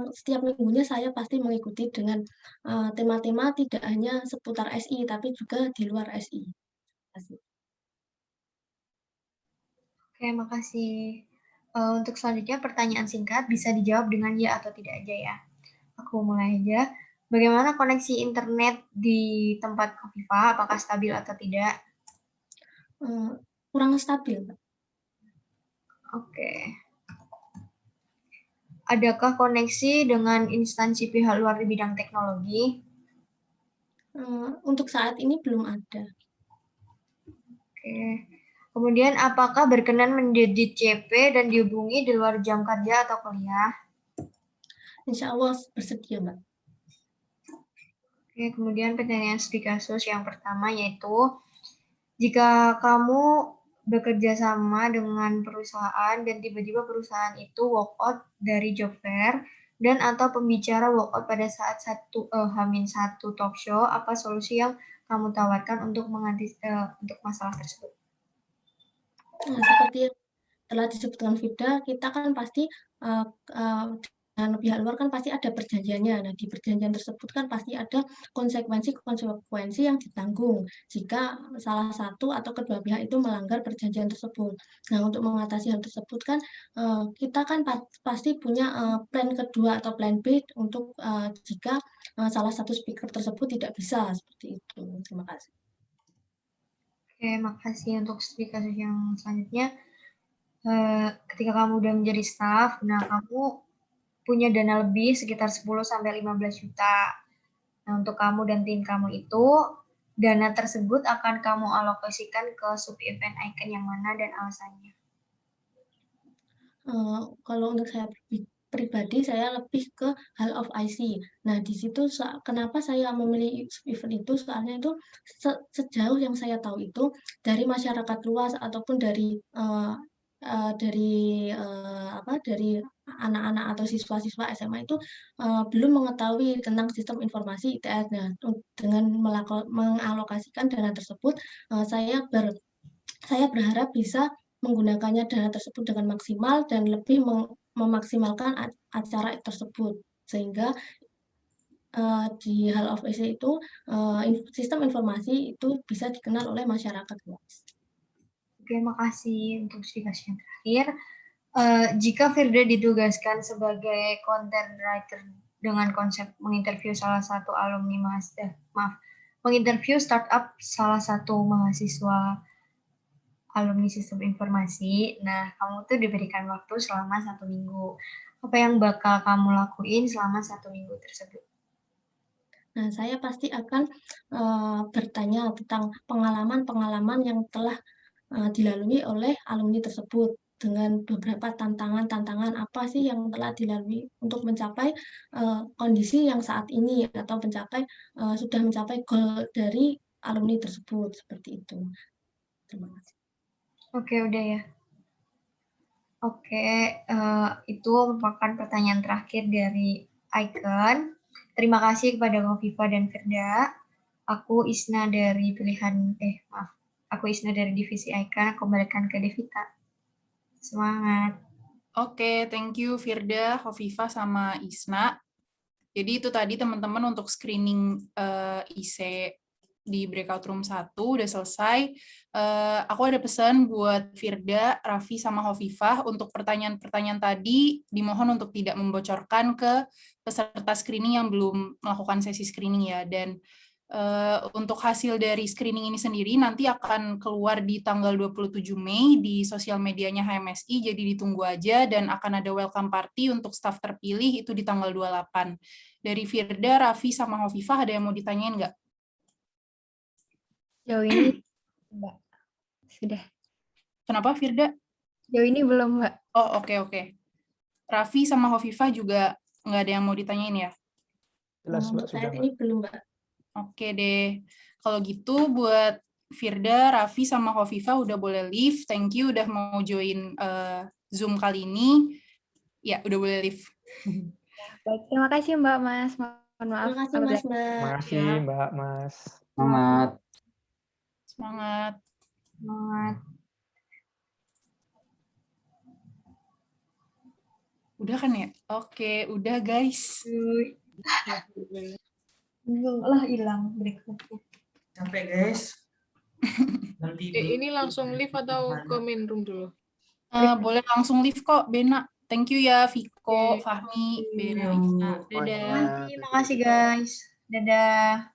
setiap minggunya saya pasti mengikuti dengan tema-tema tidak hanya seputar SI, tapi juga di luar SI. Terima kasih. Oke, makasih. Untuk selanjutnya pertanyaan singkat bisa dijawab dengan ya atau tidak aja ya. Aku mulai aja. Bagaimana koneksi internet di tempat Khofifah? Apakah stabil atau tidak? Kurang stabil, Pak. Oke. Adakah koneksi dengan instansi pihak luar di bidang teknologi? Untuk saat ini belum ada. Oke. Kemudian apakah berkenan menjadi CP dan dihubungi di luar jam kerja atau kuliah? Insya Allah bersedia, Mbak. Oke, kemudian pertanyaan studi kasus yang pertama yaitu, jika kamu bekerja sama dengan perusahaan dan tiba-tiba perusahaan itu walk out dari job fair dan atau pembicara walk out pada saat H-1 talk show, apa solusi yang kamu tawarkan untuk untuk masalah tersebut? Nah, seperti yang telah disebutkan Firda, kita kan pasti dengan pihak luar kan pasti ada perjanjiannya. Nah, di perjanjian tersebut kan pasti ada konsekuensi yang ditanggung jika salah satu atau kedua pihak itu melanggar perjanjian tersebut. Nah, untuk mengatasi hal tersebut kan kita kan pasti punya plan kedua atau plan B untuk jika salah satu speaker tersebut tidak bisa seperti itu. Terima kasih. Oke, makasih untuk studi kasus yang selanjutnya. Ketika kamu udah menjadi staff, nah kamu punya dana lebih sekitar 10-15 juta. Nah, untuk kamu dan tim kamu itu, dana tersebut akan kamu alokasikan ke sub-event Icon yang mana dan alasannya? Kalau untuk saya pribadi, saya lebih ke Hall of IC. Nah, di situ kenapa saya memilih event itu, soalnya itu sejauh yang saya tahu itu dari masyarakat luas ataupun dari anak-anak atau siswa-siswa SMA itu belum mengetahui tentang sistem informasi ITS. Nah, dengan mengalokasikan dana tersebut, saya berharap bisa menggunakannya dana tersebut dengan maksimal dan lebih memaksimalkan acara tersebut, sehingga di Hall of IC itu sistem informasi itu bisa dikenal oleh masyarakat luas. Oke, makasih untuk diskusi yang terakhir. Jika Firda ditugaskan sebagai content writer dengan konsep menginterview menginterview startup salah satu mahasiswa alumni sistem informasi, nah kamu tuh diberikan waktu selama 1 minggu. Apa yang bakal kamu lakuin selama 1 minggu tersebut? Nah, saya pasti akan bertanya tentang pengalaman-pengalaman yang telah dilalui oleh alumni tersebut, dengan beberapa tantangan-tantangan apa sih yang telah dilalui untuk mencapai kondisi yang saat ini atau sudah mencapai goal dari alumni tersebut, seperti itu. Terima kasih. Oke, udah ya. Oke, itu merupakan pertanyaan terakhir dari Icon. Terima kasih kepada Khofifa dan Firda. Aku Isna dari aku Isna dari divisi Icon, aku kembalikan ke Devita. Semangat. Oke, thank you Firda, Khofifa, sama Isna. Jadi itu tadi teman-teman untuk screening IC di breakout room 1 udah selesai. Aku ada pesan buat Firda, Raffi, sama Hovifah untuk pertanyaan-pertanyaan tadi dimohon untuk tidak membocorkan ke peserta screening yang belum melakukan sesi screening ya. Dan untuk hasil dari screening ini sendiri nanti akan keluar di tanggal 27 Mei di sosial medianya HMSI, jadi ditunggu aja dan akan ada welcome party untuk staf terpilih itu di tanggal 28. Dari Firda, Raffi, sama Hovifah ada yang mau ditanyain nggak? Jauh ini, Mbak. Sudah. Kenapa Firda? Jauh ini belum, Mbak. Oh, oke. Raffi sama Hovifah juga nggak ada yang mau ditanyain ya? Jelas, Mbak, Untuk sudah, saat Mbak. ini belum, Mbak. Oke deh. Kalau gitu buat Firda, Raffi, sama Hovifah udah boleh leave. Thank you udah mau join Zoom kali ini. Ya, udah boleh leave. Baik, terima kasih Mbak, Mas. Mohon maaf. Terima kasih, Mas, Mbak. Terima kasih, Ya. Mbak, Mas. Semangat. Semangat. Semangat. Udah kan ya? Oke, udah guys. Bingung lah hilang berikutnya. Sampai guys. Nanti Ini langsung live atau ke main room dulu? Boleh langsung leave kok, Bena. Thank you ya, Viko, Oke. Fahmi, Bena, Yuk, Isna. Semuanya. Dadah. Terima kasih guys. Dadah.